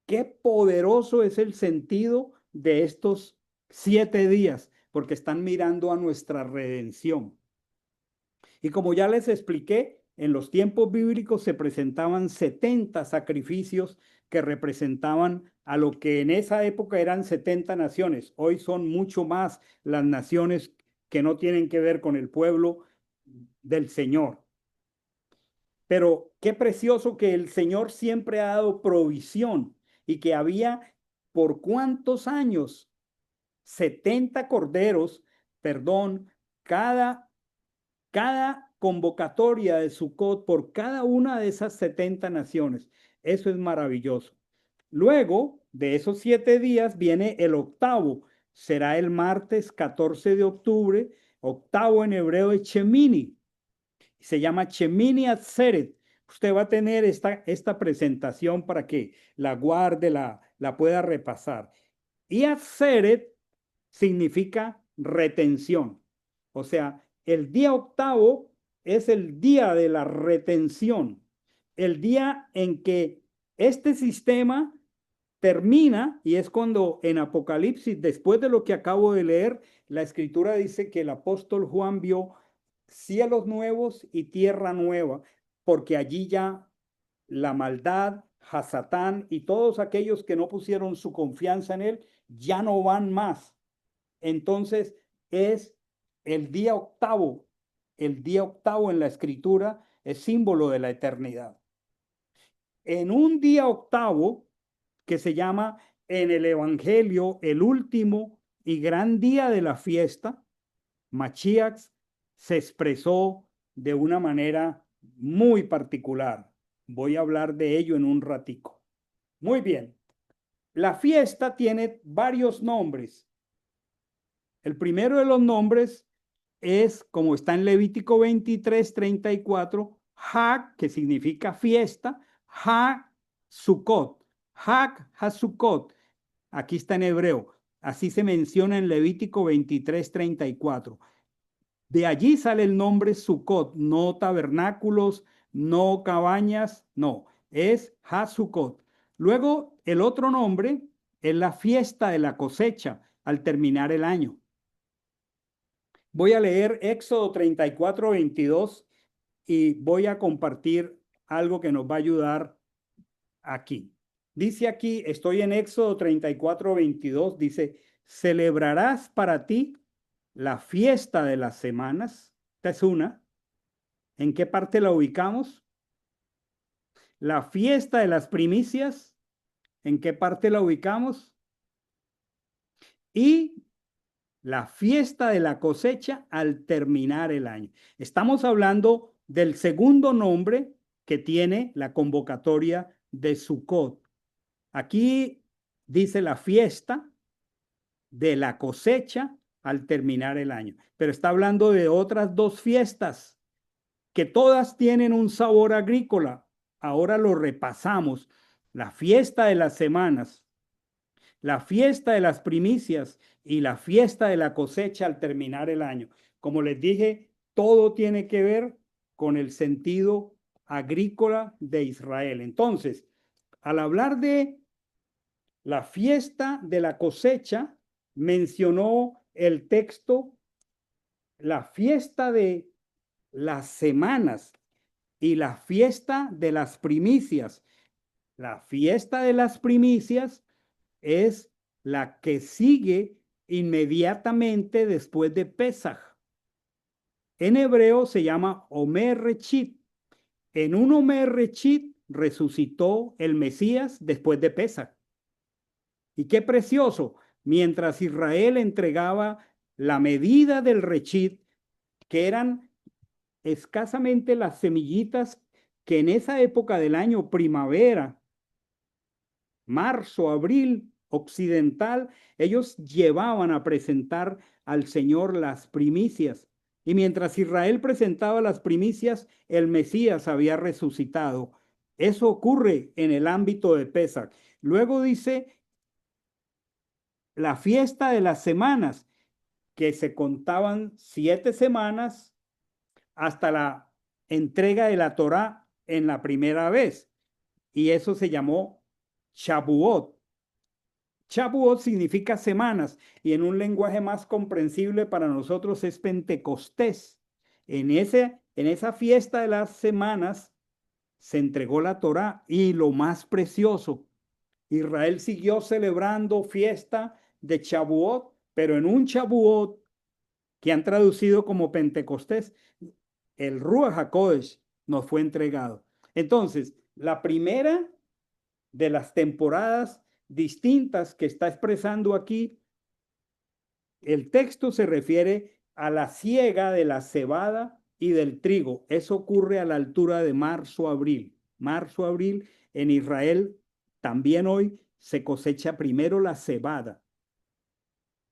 [SPEAKER 1] qué poderoso es el sentido de estos 7 días, porque están mirando a nuestra redención. Y como ya les expliqué, en los tiempos bíblicos se presentaban 70 sacrificios que representaban a lo que en esa época eran 70 naciones. Hoy son mucho más las naciones que no tienen que ver con el pueblo del Señor. Pero qué precioso que el Señor siempre ha dado provisión y que había por cuántos años 70 corderos, perdón, cada convocatoria de Sucot por cada una de esas 70 naciones. Eso es maravilloso. Luego de esos 7 días viene el octavo. Será el martes 14 de octubre. Octavo en hebreo es Shemini. Se llama Shemini Atzeret. Usted va a tener esta presentación para que la guarde, la pueda repasar. Y Atzeret significa retención. O sea, el día octavo es el día de la retención. El día en que este sistema termina, y es cuando en Apocalipsis, después de lo que acabo de leer, la escritura dice que el apóstol Juan vio cielos nuevos y tierra nueva, porque allí ya la maldad, Hasatán y todos aquellos que no pusieron su confianza en él, ya no van más. Entonces es el día octavo. El día octavo en la escritura es símbolo de la eternidad. En un día octavo, que se llama en el Evangelio el último y gran día de la fiesta, Mashiach se expresó de una manera muy particular. Voy a hablar de ello en un ratico. Muy bien. La fiesta tiene varios nombres. El primero de los nombres es, como está en Levítico 23:34, Hag, que significa fiesta, Hag Sukkot, Hag HaSukkot. Aquí está en hebreo. Así se menciona en Levítico 23:34. De allí sale el nombre Sukkot, no tabernáculos, no cabañas, no, es HaSukkot. Luego, el otro nombre es la fiesta de la cosecha al terminar el año. Voy a leer Éxodo 34:22 y voy a compartir algo que nos va a ayudar aquí. Dice aquí, estoy en Éxodo 34:22, dice, celebrarás para ti la fiesta de las semanas. Esta es una. ¿En qué parte la ubicamos? La fiesta de las primicias. ¿En qué parte la ubicamos? Y la fiesta de la cosecha al terminar el año. Estamos hablando del segundo nombre que tiene la convocatoria de Sukkot. Aquí dice la fiesta de la cosecha al terminar el año, pero está hablando de otras dos fiestas que todas tienen un sabor agrícola. Ahora lo repasamos. La fiesta de las semanas, la fiesta de las primicias y la fiesta de la cosecha al terminar el año. Como les dije, todo tiene que ver con el sentido agrícola de Israel. Entonces, al hablar de la fiesta de la cosecha, mencionó el texto la fiesta de las semanas y la fiesta de las primicias. La fiesta de las primicias es la que sigue inmediatamente después de Pesaj. En hebreo se llama Omer Rechit. En un Omer Rechit resucitó el Mesías después de Pesaj. Y qué precioso, mientras Israel entregaba la medida del Rechit, que eran escasamente las semillitas que en esa época del año, primavera, marzo, abril, occidental, ellos llevaban a presentar al Señor las primicias. Y mientras Israel presentaba las primicias, el Mesías había resucitado. Eso ocurre en el ámbito de Pesach. Luego dice la fiesta de las semanas, que se contaban 7 semanas hasta la entrega de la Torá en la primera vez. Y eso se llamó Shavuot. Shavuot significa semanas y en un lenguaje más comprensible para nosotros es Pentecostés. En esa fiesta de las semanas se entregó la Torá y lo más precioso, Israel siguió celebrando fiesta de Shavuot, pero en un Shavuot que han traducido como Pentecostés, el Ruach HaKodesh nos fue entregado. Entonces, la primera de las temporadas distintas que está expresando aquí, el texto se refiere a la siega de la cebada y del trigo. Eso ocurre a la altura de marzo-abril. Marzo-abril En Israel también hoy se cosecha primero la cebada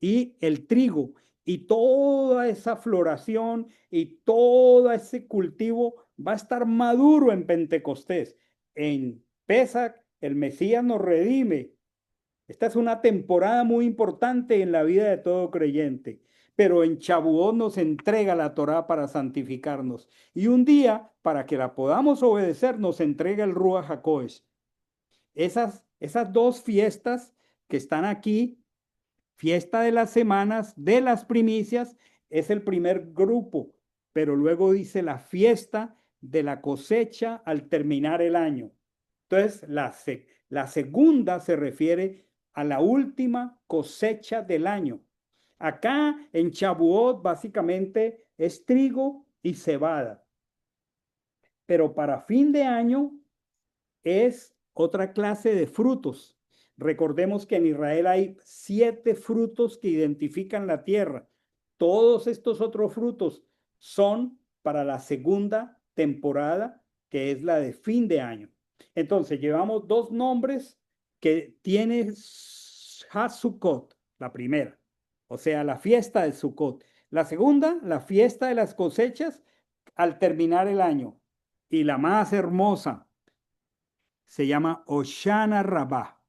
[SPEAKER 1] y el trigo, y toda esa floración y todo ese cultivo va a estar maduro en Pentecostés. En Pesach el Mesías nos redime. Esta es una temporada muy importante en la vida de todo creyente. Pero en Shavuot nos entrega la Torá para santificarnos. Y un día, para que la podamos obedecer, nos entrega el Ruach HaKodesh. Esas dos fiestas que están aquí, fiesta de las semanas, de las primicias, es el primer grupo. Pero luego dice la fiesta de la cosecha al terminar el año. Entonces, la segunda se refiere a la última cosecha del año. Acá en Shavuot básicamente es trigo y cebada. Pero para fin de año es otra clase de frutos. Recordemos que en Israel hay 7 frutos que identifican la tierra. Todos estos otros frutos son para la segunda temporada, que es la de fin de año. Entonces, llevamos 2 nombres que tiene HaSukkot, la primera, o sea, la fiesta de Sukkot. La segunda, la fiesta de las cosechas al terminar el año. Y la más hermosa se llama Hoshana Rabbah.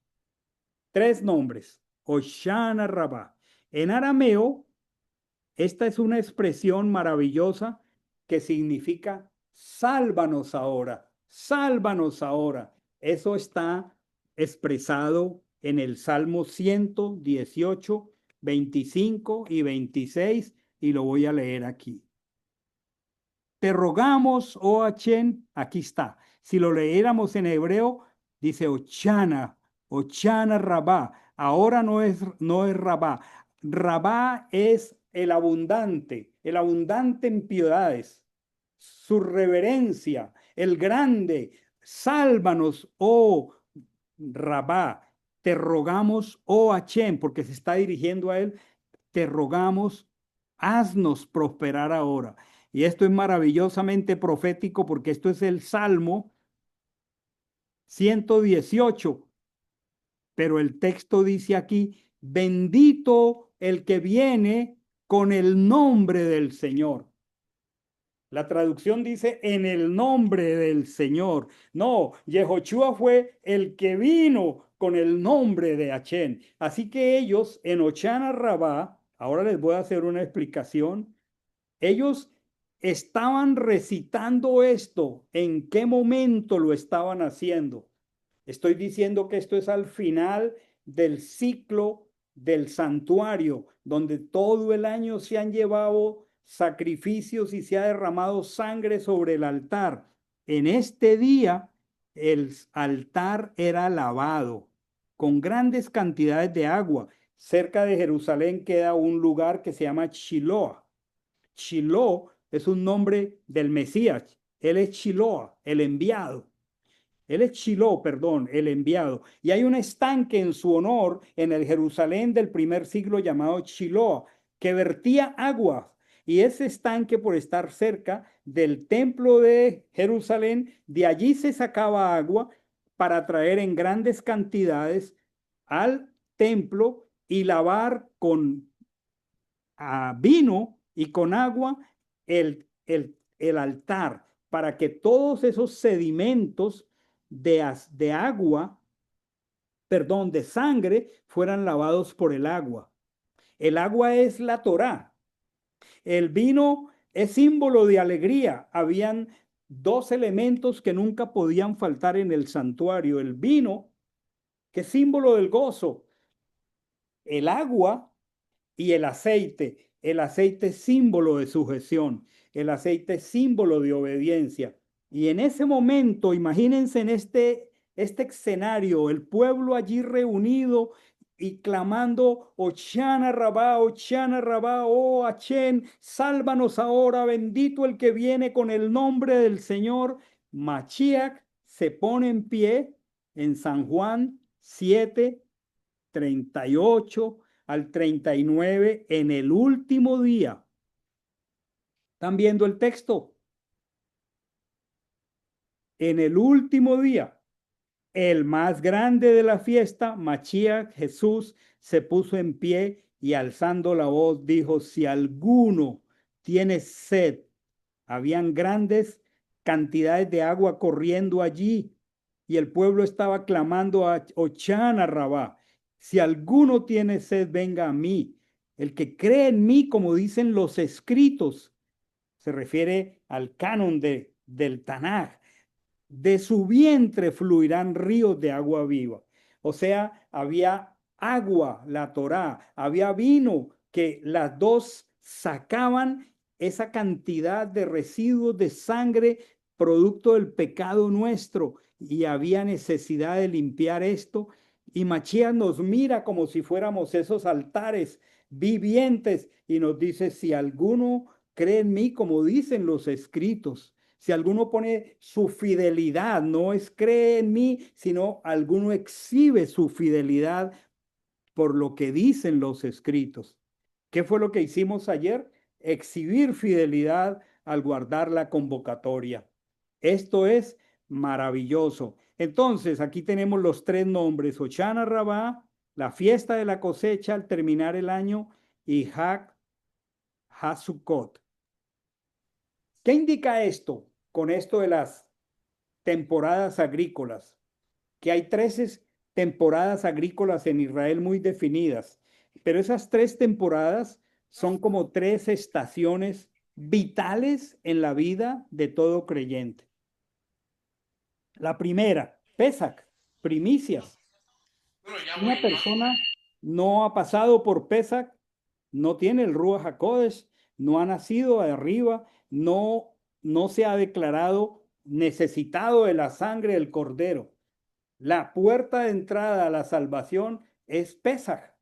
[SPEAKER 1] 3 nombres, Hoshana Rabbah. En arameo, esta es una expresión maravillosa que significa sálvanos ahora, sálvanos ahora. Eso está expresado en el Salmo 118, 25 y 26, y lo voy a leer aquí. Te rogamos, oh Hachén, aquí está. Si lo leyéramos en hebreo, dice Ochana, Ochana Rabá. Ahora no es Rabá. Rabá es el abundante en piedades. Su reverencia, el grande. Sálvanos, oh Rabá. Te rogamos, oh Hachén, porque se está dirigiendo a él. Te rogamos, haznos prosperar ahora. Y esto es maravillosamente profético porque esto es el Salmo 118. Pero el texto dice aquí, bendito el que viene con el nombre del Señor. La traducción dice en el nombre del Señor. No, Yehoshua fue el que vino con el nombre de Hachén. Así que ellos en Ochana Rabá, ahora les voy a hacer una explicación. Ellos estaban recitando esto. ¿En qué momento lo estaban haciendo? Estoy diciendo que esto es al final del ciclo del santuario, donde todo el año se han llevado sacrificios y se ha derramado sangre sobre el altar. En este día, el altar era lavado con grandes cantidades de agua. Cerca de Jerusalén queda un lugar que se llama Shiloh. Shiloh es un nombre del Mesías. Él es Shiloh, el enviado. Él es Shiloh, perdón, el enviado. Y hay un estanque en su honor en el Jerusalén del primer siglo llamado Shiloh, que vertía agua. Y ese estanque, por estar cerca del templo de Jerusalén, de allí se sacaba agua para traer en grandes cantidades al templo y lavar con vino y con agua el altar, para que todos esos sedimentos de agua, perdón, de sangre, fueran lavados por el agua. El agua es la Torá. El vino es símbolo de alegría. Habían 2 elementos que nunca podían faltar en el santuario. El vino, que es símbolo del gozo. El agua y el aceite. El aceite es símbolo de sujeción. El aceite es símbolo de obediencia. Y en ese momento, imagínense en este escenario, el pueblo allí reunido y clamando, Ochana Rabá, oh Hachén, sálvanos ahora, bendito el que viene con el nombre del Señor. Machiach se pone en pie en San Juan 7, 38 al 39 en el último día. ¿Están viendo el texto? En el último día. El más grande de la fiesta, Mashiach, Jesús, se puso en pie y alzando la voz dijo, si alguno tiene sed, habían grandes cantidades de agua corriendo allí y el pueblo estaba clamando a Ochana Rabá. Si alguno tiene sed, venga a mí. El que cree en mí, como dicen los escritos, se refiere al canon del Tanaj, de su vientre fluirán ríos de agua viva. O sea, había agua, la Torá, había vino, que las dos sacaban esa cantidad de residuos de sangre producto del pecado nuestro y había necesidad de limpiar esto. Y Machías nos mira como si fuéramos esos altares vivientes y nos dice, si alguno cree en mí, como dicen los escritos, si alguno pone su fidelidad, no es cree en mí, sino alguno exhibe su fidelidad por lo que dicen los escritos. ¿Qué fue lo que hicimos ayer? Exhibir fidelidad al guardar la convocatoria. Esto es maravilloso. Entonces, aquí tenemos los tres nombres, Hoshana Rabá, la fiesta de la cosecha al terminar el año, y Hag HaSukkot. ¿Qué indica esto con esto de las temporadas agrícolas? Que hay 13 temporadas agrícolas en Israel muy definidas, pero esas 3 temporadas son como 3 estaciones vitales en la vida de todo creyente. La primera, Pesach, primicias. Una persona no ha pasado por Pesach, no tiene el Ruach HaKodesh, no ha nacido de arriba, no se ha declarado necesitado de la sangre del Cordero. La puerta de entrada a la salvación es Pesach.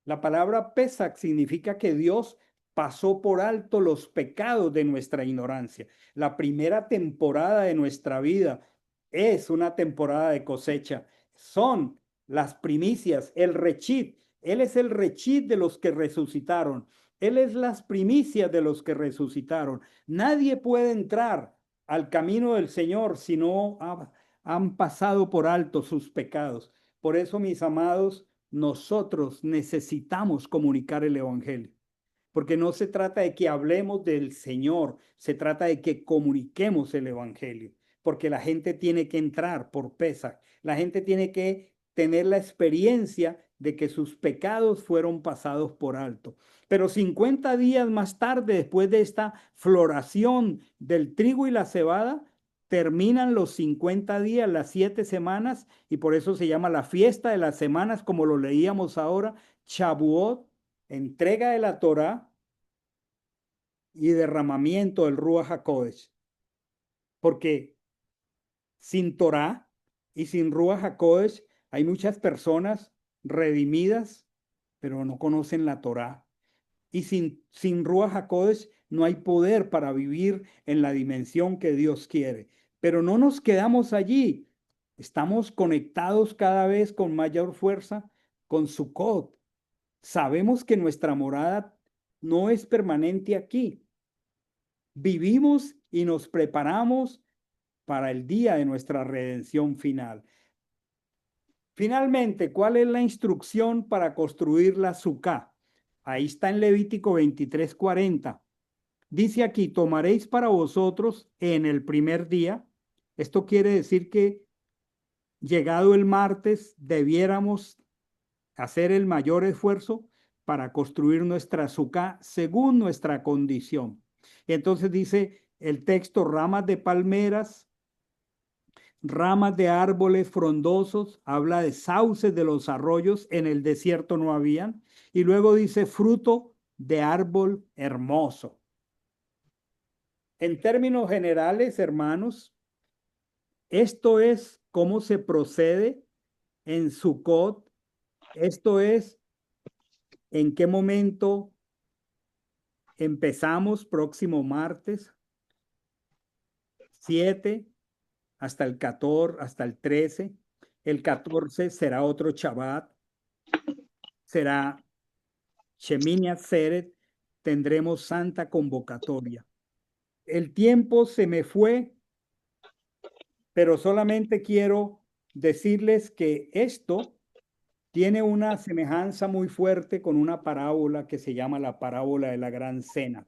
[SPEAKER 1] La palabra Pesach significa que Dios pasó por alto los pecados de nuestra ignorancia. La primera temporada de nuestra vida es una temporada de cosecha. Son las primicias, el rechit. Él es el rechit de los que resucitaron. Él es las primicias de los que resucitaron. Nadie puede entrar al camino del Señor si no han pasado por alto sus pecados. Por eso, mis amados, nosotros necesitamos comunicar el Evangelio, porque no se trata de que hablemos del Señor, se trata de que comuniquemos el Evangelio, porque la gente tiene que entrar por Pesach, la gente tiene que tener la experiencia de que sus pecados fueron pasados por alto. Pero 50 días más tarde, después de esta floración del trigo y la cebada, terminan los 50 días, las 7 semanas, y por eso se llama la fiesta de las semanas, como lo leíamos ahora, Shavuot, entrega de la Torá y derramamiento del Ruach HaKodesh. Porque sin Torá y sin Ruach HaKodesh hay muchas personas redimidas, pero no conocen la Torá. Y sin Ruach HaKodesh no hay poder para vivir en la dimensión que Dios quiere. Pero no nos quedamos allí. Estamos conectados cada vez con mayor fuerza con Sukkot. Sabemos que nuestra morada no es permanente aquí. Vivimos y nos preparamos para el día de nuestra redención final. Finalmente, ¿cuál es la instrucción para construir la Sukkah? Ahí está en Levítico 23:40. Dice aquí, tomaréis para vosotros en el primer día. Esto quiere decir que llegado el martes debiéramos hacer el mayor esfuerzo para construir nuestra Sukkah según nuestra condición. Y entonces dice el texto, ramas de palmeras, ramas de árboles frondosos, habla de sauces de los arroyos, en el desierto no habían, y luego dice fruto de árbol hermoso. En términos generales, hermanos, esto es cómo se procede en Sukkot, esto es en qué momento empezamos próximo martes 7 hasta el 14, hasta el 13. El 14 será otro Shabbat, será Shemini Atzeret, tendremos santa convocatoria. El tiempo se me fue, pero solamente quiero decirles que esto tiene una semejanza muy fuerte con una parábola que se llama la parábola de la gran cena,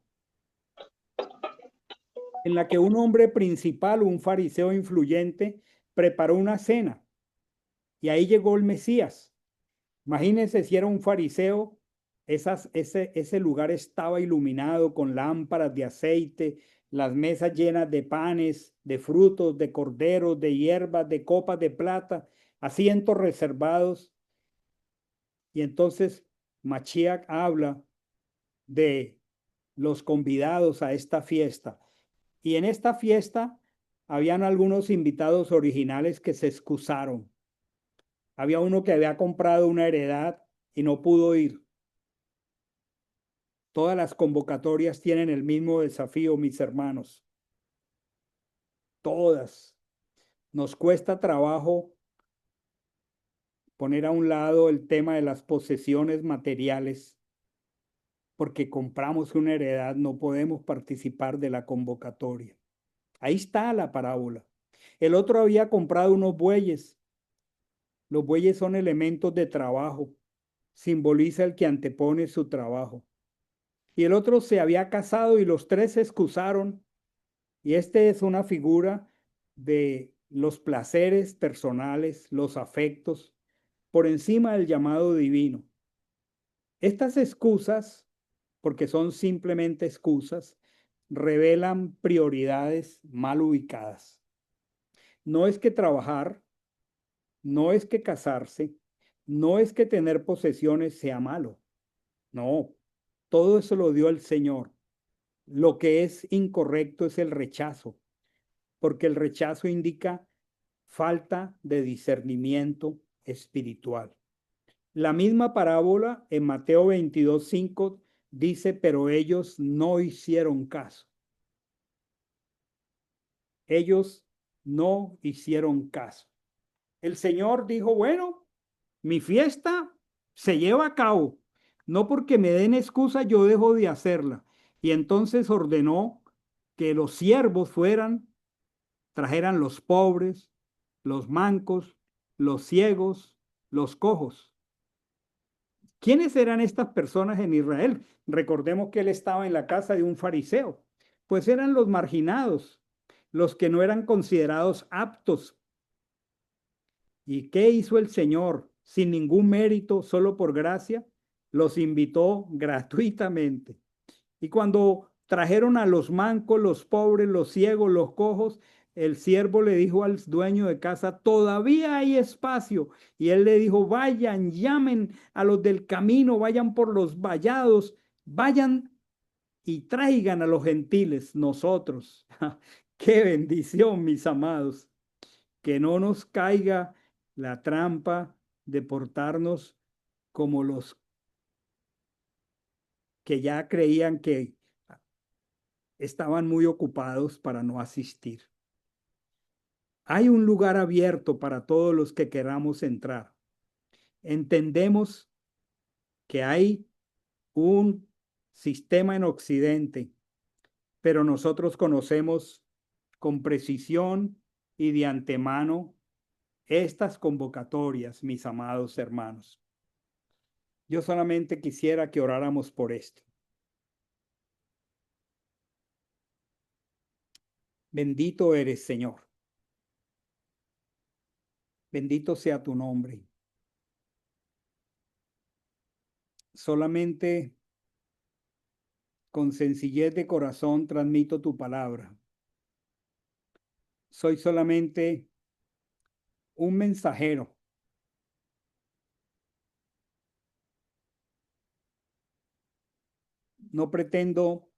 [SPEAKER 1] en la que un hombre principal, un fariseo influyente, preparó una cena y ahí llegó el Mesías. Imagínense si era un fariseo, ese lugar estaba iluminado con lámparas de aceite, las mesas llenas de panes, de frutos, de corderos, de hierbas, de copas de plata, asientos reservados. Y entonces Machiac habla de los convidados a esta fiesta. Y en esta fiesta habían algunos invitados originales que se excusaron. Había uno que había comprado una heredad y no pudo ir. Todas las convocatorias tienen el mismo desafío, mis hermanos. Todas. Nos cuesta trabajo poner a un lado el tema de las posesiones materiales, porque compramos una heredad, no podemos participar de la convocatoria. Ahí está la parábola. El otro había comprado unos bueyes. Los bueyes son elementos de trabajo. Simboliza el que antepone su trabajo. Y el otro se había casado y los tres se excusaron. Y este es una figura de los placeres personales, los afectos, por encima del llamado divino. Estas excusas, porque son simplemente excusas, revelan prioridades mal ubicadas. No es que trabajar, no es que casarse, no es que tener posesiones sea malo. No, todo eso lo dio el Señor. Lo que es incorrecto es el rechazo, porque el rechazo indica falta de discernimiento espiritual. La misma parábola en Mateo 22:5 dice, pero ellos no hicieron caso. Ellos no hicieron caso. El Señor dijo, bueno, mi fiesta se lleva a cabo. No porque me den excusa, yo dejo de hacerla. Y entonces ordenó que los siervos trajeran los pobres, los mancos, los ciegos, los cojos. ¿Quiénes eran estas personas en Israel? Recordemos que él estaba en la casa de un fariseo. Pues eran los marginados, los que no eran considerados aptos. ¿Y qué hizo el Señor? Sin ningún mérito, solo por gracia, los invitó gratuitamente. Y cuando trajeron a los mancos, los pobres, los ciegos, los cojos, el siervo le dijo al dueño de casa, todavía hay espacio. Y él le dijo, vayan, llamen a los del camino, vayan por los vallados, vayan y traigan a los gentiles, nosotros. Qué bendición, mis amados. Que no nos caiga la trampa de portarnos como los que ya creían que estaban muy ocupados para no asistir. Hay un lugar abierto para todos los que queramos entrar. Entendemos que hay un sistema en Occidente, pero nosotros conocemos con precisión y de antemano estas convocatorias, mis amados hermanos. Yo solamente quisiera que oráramos por esto. Bendito eres, Señor. Bendito sea tu nombre. Solamente con sencillez de corazón transmito tu palabra. Soy solamente un mensajero. No pretendo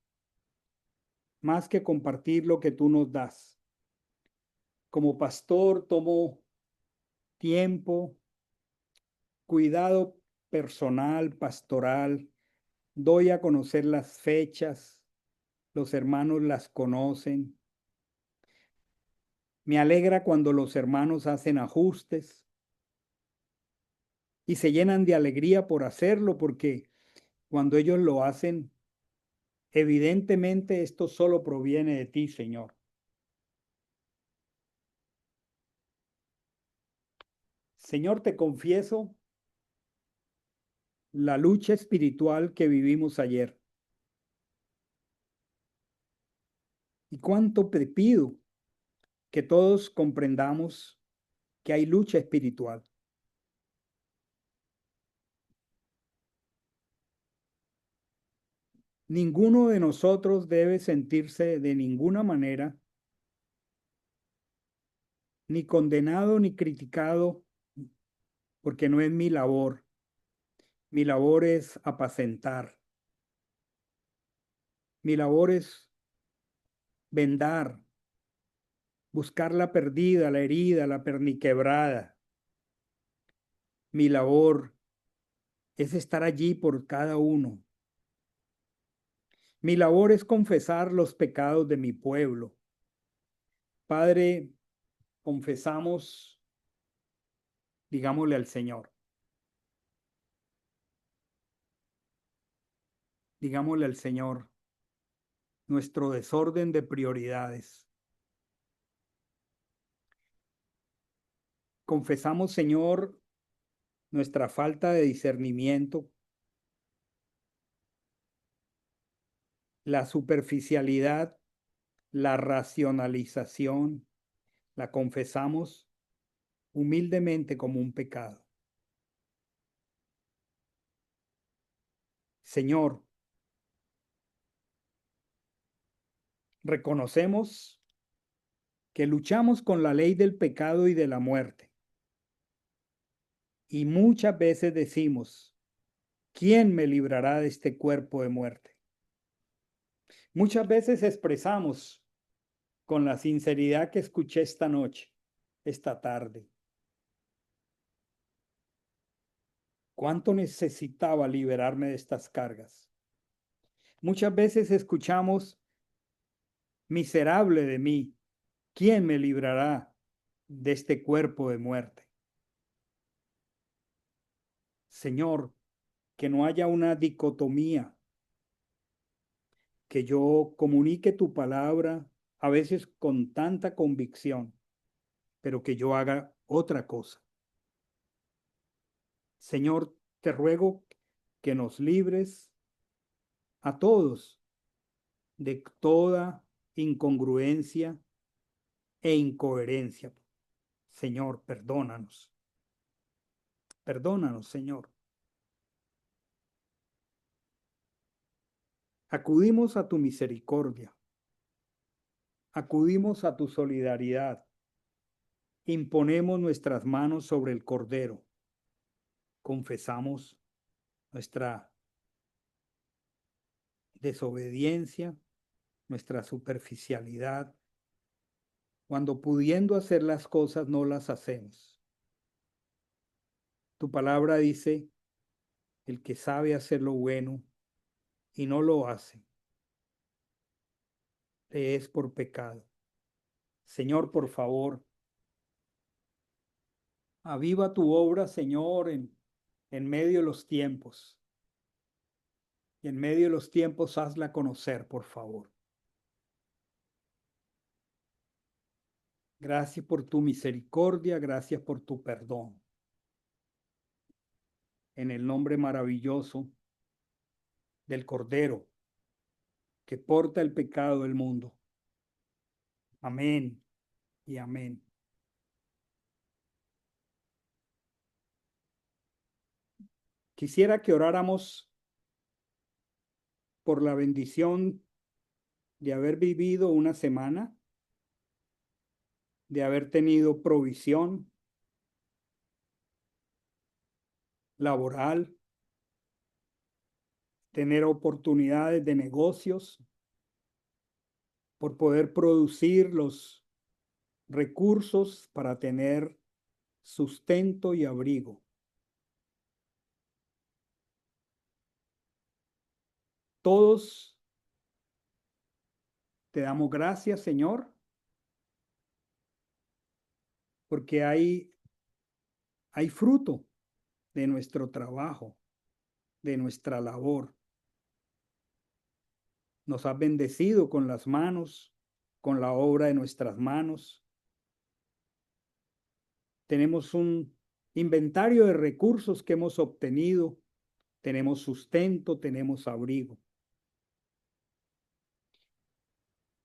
[SPEAKER 1] más que compartir lo que tú nos das. Como pastor tomo tiempo, cuidado personal, pastoral, doy a conocer las fechas, los hermanos las conocen. Me alegra cuando los hermanos hacen ajustes y se llenan de alegría por hacerlo, porque cuando ellos lo hacen, evidentemente esto solo proviene de ti, Señor. Señor, te confieso la lucha espiritual que vivimos ayer. Y cuánto te pido que todos comprendamos que hay lucha espiritual. Ninguno de nosotros debe sentirse de ninguna manera ni condenado ni criticado, porque no es mi labor. Mi labor es apacentar. Mi labor es vendar, buscar la perdida, la herida, la perniquebrada. Mi labor es estar allí por cada uno. Mi labor es confesar los pecados de mi pueblo. Padre, confesamos, digámosle al Señor. Digámosle al Señor nuestro desorden de prioridades. Confesamos, Señor, nuestra falta de discernimiento, la superficialidad, la racionalización, la confesamos humildemente como un pecado. Señor, reconocemos que luchamos con la ley del pecado y de la muerte. Y muchas veces decimos, ¿quién me librará de este cuerpo de muerte? Muchas veces expresamos con la sinceridad que escuché esta noche, esta tarde, cuánto necesitaba liberarme de estas cargas. Muchas veces escuchamos, miserable de mí, ¿quién me librará de este cuerpo de muerte? Señor, que no haya una dicotomía, que yo comunique tu palabra a veces con tanta convicción, pero que yo haga otra cosa. Señor, te ruego que nos libres a todos de toda incongruencia e incoherencia. Señor, perdónanos. Perdónanos, Señor. Acudimos a tu misericordia. Acudimos a tu solidaridad. Imponemos nuestras manos sobre el Cordero. Confesamos nuestra desobediencia, nuestra superficialidad, cuando pudiendo hacer las cosas no las hacemos. Tu palabra dice, el que sabe hacer lo bueno y no lo hace, le es por pecado. Señor, por favor, aviva tu obra, Señor, en medio de los tiempos. Y en medio de los tiempos hazla conocer, por favor. Gracias por tu misericordia, gracias por tu perdón. En el nombre maravilloso del Cordero, que porta el pecado del mundo. Amén y amén. Quisiera que oráramos por la bendición de haber vivido una semana, de haber tenido provisión laboral, tener oportunidades de negocios, por poder producir los recursos para tener sustento y abrigo. Todos te damos gracias, Señor, porque hay fruto de nuestro trabajo, de nuestra labor. Nos has bendecido con las manos, con la obra de nuestras manos. Tenemos un inventario de recursos que hemos obtenido. Tenemos sustento, tenemos abrigo.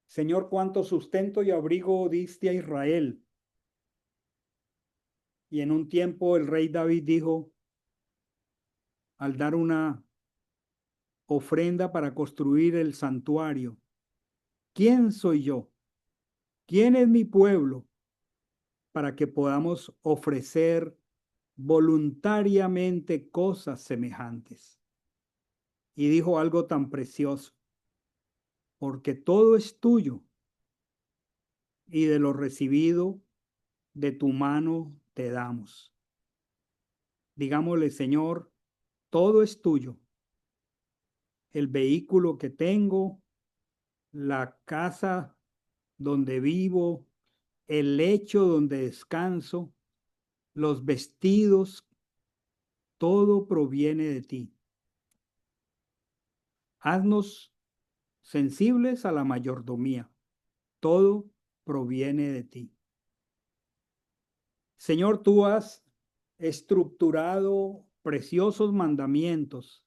[SPEAKER 1] Señor, cuánto sustento y abrigo diste a Israel. Y en un tiempo el rey David dijo, al dar una ofrenda para construir el santuario, ¿quién soy yo? ¿Quién es mi pueblo para que podamos ofrecer voluntariamente cosas semejantes? Y dijo algo tan precioso, porque todo es tuyo y de lo recibido de tu mano te damos. Digámosle, Señor, todo es tuyo. El vehículo que tengo, la casa donde vivo, el lecho donde descanso, los vestidos, todo proviene de ti. Haznos sensibles a la mayordomía. Todo proviene de ti. Señor, tú has estructurado preciosos mandamientos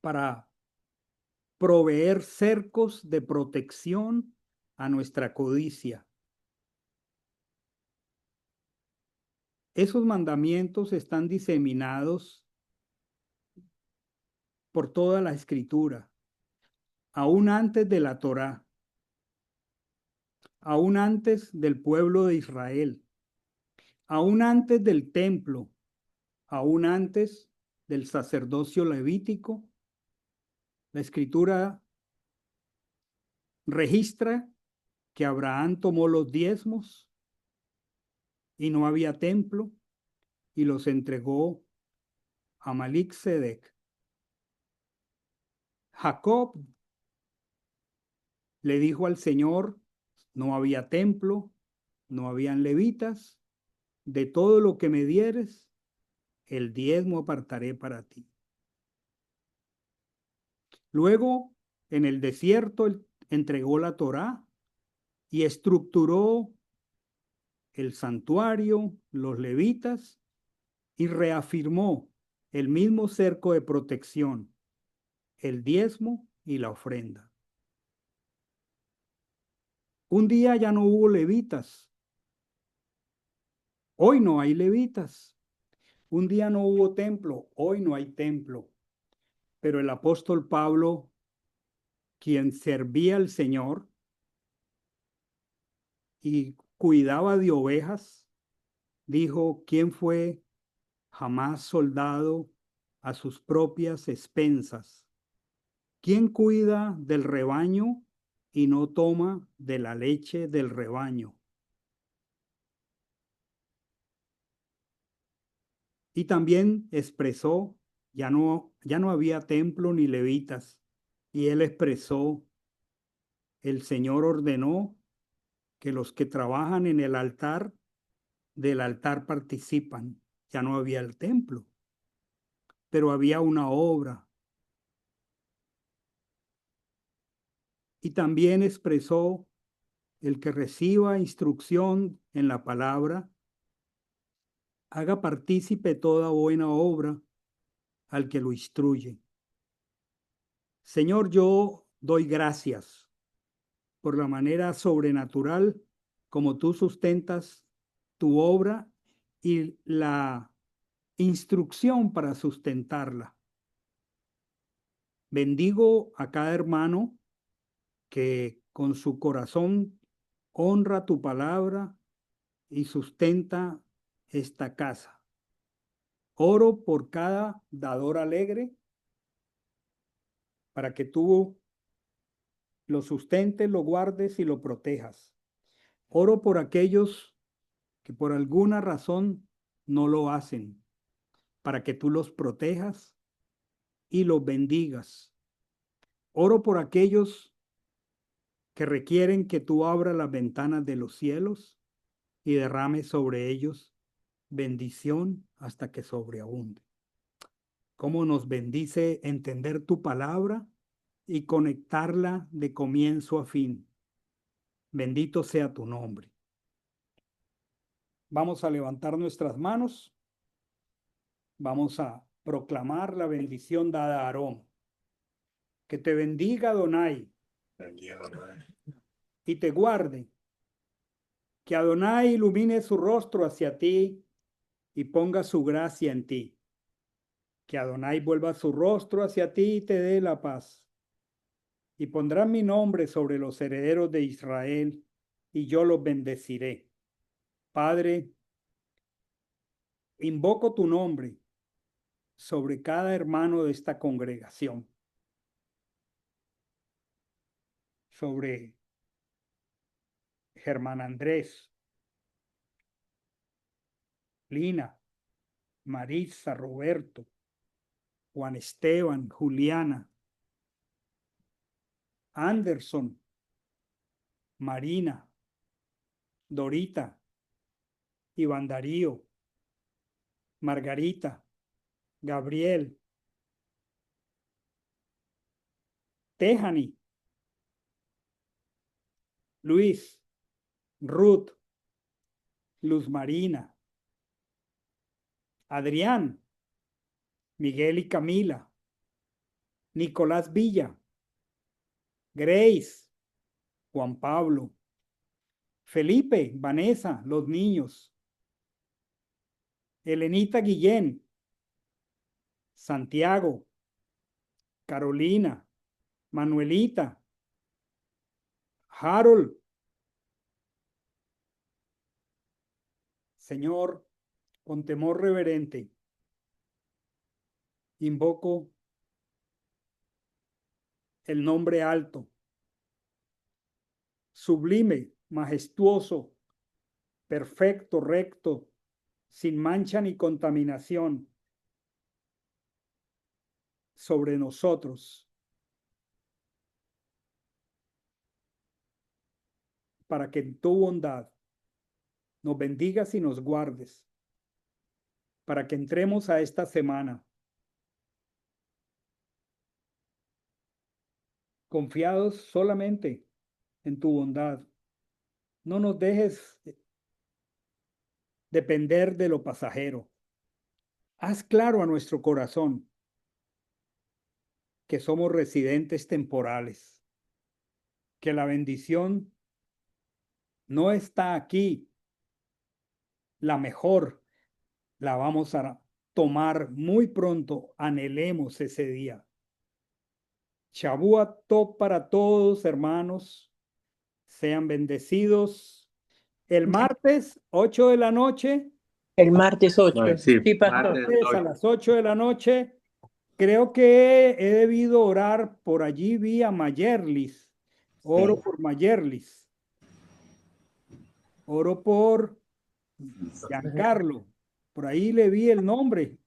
[SPEAKER 1] para proveer cercos de protección a nuestra codicia. Esos mandamientos están diseminados por toda la escritura, aún antes de la Torá, aún antes del pueblo de Israel, aún antes del templo, aún antes del sacerdocio levítico. La escritura registra que Abraham tomó los diezmos y no había templo y los entregó a Melquisedec. Jacob le dijo al Señor, no había templo, no habían levitas, de todo lo que me dieres, el diezmo apartaré para ti. Luego, en el desierto, entregó la Torá y estructuró el santuario, los levitas, y reafirmó el mismo cerco de protección, el diezmo y la ofrenda. Un día ya no hubo levitas. Hoy no hay levitas. Un día no hubo templo. Hoy no hay templo. Pero el apóstol Pablo, quien servía al Señor y cuidaba de ovejas, dijo, ¿quién fue jamás soldado a sus propias expensas? ¿Quién cuida del rebaño y no toma de la leche del rebaño? Y también expresó, ya no había templo ni levitas, y él expresó, el Señor ordenó que los que trabajan en el altar, del altar participan. Ya no había el templo, pero había una obra. Y también expresó, el que reciba instrucción en la palabra, haga partícipe toda buena obra al que lo instruye. Señor, yo doy gracias por la manera sobrenatural como tú sustentas tu obra y la instrucción para sustentarla. Bendigo a cada hermano que con su corazón honra tu palabra y sustenta esta casa. Oro por cada dador alegre para que tú lo sustentes, lo guardes y lo protejas. Oro por aquellos que por alguna razón no lo hacen, para que tú los protejas y los bendigas. Oro por aquellos que requieren que tú abras las ventanas de los cielos y derrames sobre ellos bendición hasta que sobreabunde. Cómo nos bendice entender tu palabra y conectarla de comienzo a fin. Bendito sea tu nombre. Vamos a levantar nuestras manos. Vamos a proclamar la bendición dada a Aarón. Que te bendiga Adonai y te guarde. Que Adonai ilumine su rostro hacia ti y ponga su gracia en ti. Que Adonai vuelva su rostro hacia ti y te dé la paz. Y pondrá mi nombre sobre los herederos de Israel y yo los bendeciré. Padre, invoco tu nombre sobre cada hermano de esta congregación. Sobre Germán Andrés, Lina, Marisa, Roberto, Juan Esteban, Juliana, Anderson, Marina, Dorita, Iván Darío, Margarita, Gabriel, Tejani, Luis, Ruth, Luz Marina, Adrián, Miguel y Camila, Nicolás Villa, Grace, Juan Pablo, Felipe, Vanessa, los niños, Elenita Guillén, Santiago, Carolina, Manuelita, Harold. Señor, con temor reverente, invoco el nombre alto, sublime, majestuoso, perfecto, recto, sin mancha ni contaminación, sobre nosotros, para que en tu bondad nos bendigas y nos guardes, para que entremos a esta semana confiados solamente en tu bondad. No nos dejes depender de lo pasajero. Haz claro a nuestro corazón que somos residentes temporales, que la bendición no está aquí. La mejor la vamos a tomar muy pronto. Anhelemos ese día. Shavua Tov para todos, hermanos. Sean bendecidos. El martes, 8 de la noche.
[SPEAKER 2] El martes 8.
[SPEAKER 3] Sí,
[SPEAKER 2] Sí, pastor.
[SPEAKER 3] martes.
[SPEAKER 1] A las 8 de la noche. Creo que he debido orar por allí vía Mayerlis. Oro por Mayerlis. Oro por Giancarlo. Por ahí le vi el nombre.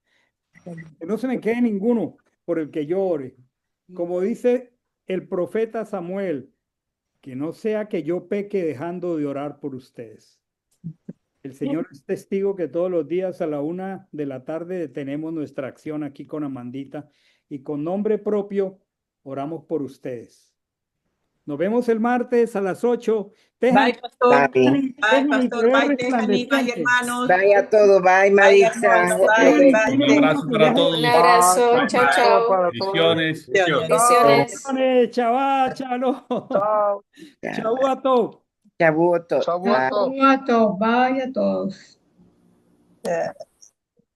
[SPEAKER 1] Que no se me quede ninguno por el que yo ore. Como dice el profeta Samuel, que no sea que yo peque dejando de orar por ustedes. El Señor es testigo que todos los días a la 1 de la tarde tenemos nuestra acción aquí con Amandita y con nombre propio oramos por ustedes. Nos vemos el martes a las 8.
[SPEAKER 2] Bye, pastor.
[SPEAKER 5] Bye.
[SPEAKER 2] Bye, pastor. Bye, Tejani. Bye, hermanos.
[SPEAKER 5] Bye a todos. Bye, Maritza.
[SPEAKER 2] Bye, bye.
[SPEAKER 3] Un abrazo para todos.
[SPEAKER 7] Un abrazo.
[SPEAKER 3] Bye,
[SPEAKER 7] Chao,
[SPEAKER 3] bye.
[SPEAKER 7] chao.
[SPEAKER 3] Bendiciones.
[SPEAKER 7] Bendiciones.
[SPEAKER 1] Chava, chalo. Chau a todos.
[SPEAKER 5] Chabuto.
[SPEAKER 8] Chau a todos.
[SPEAKER 9] Bye a todos.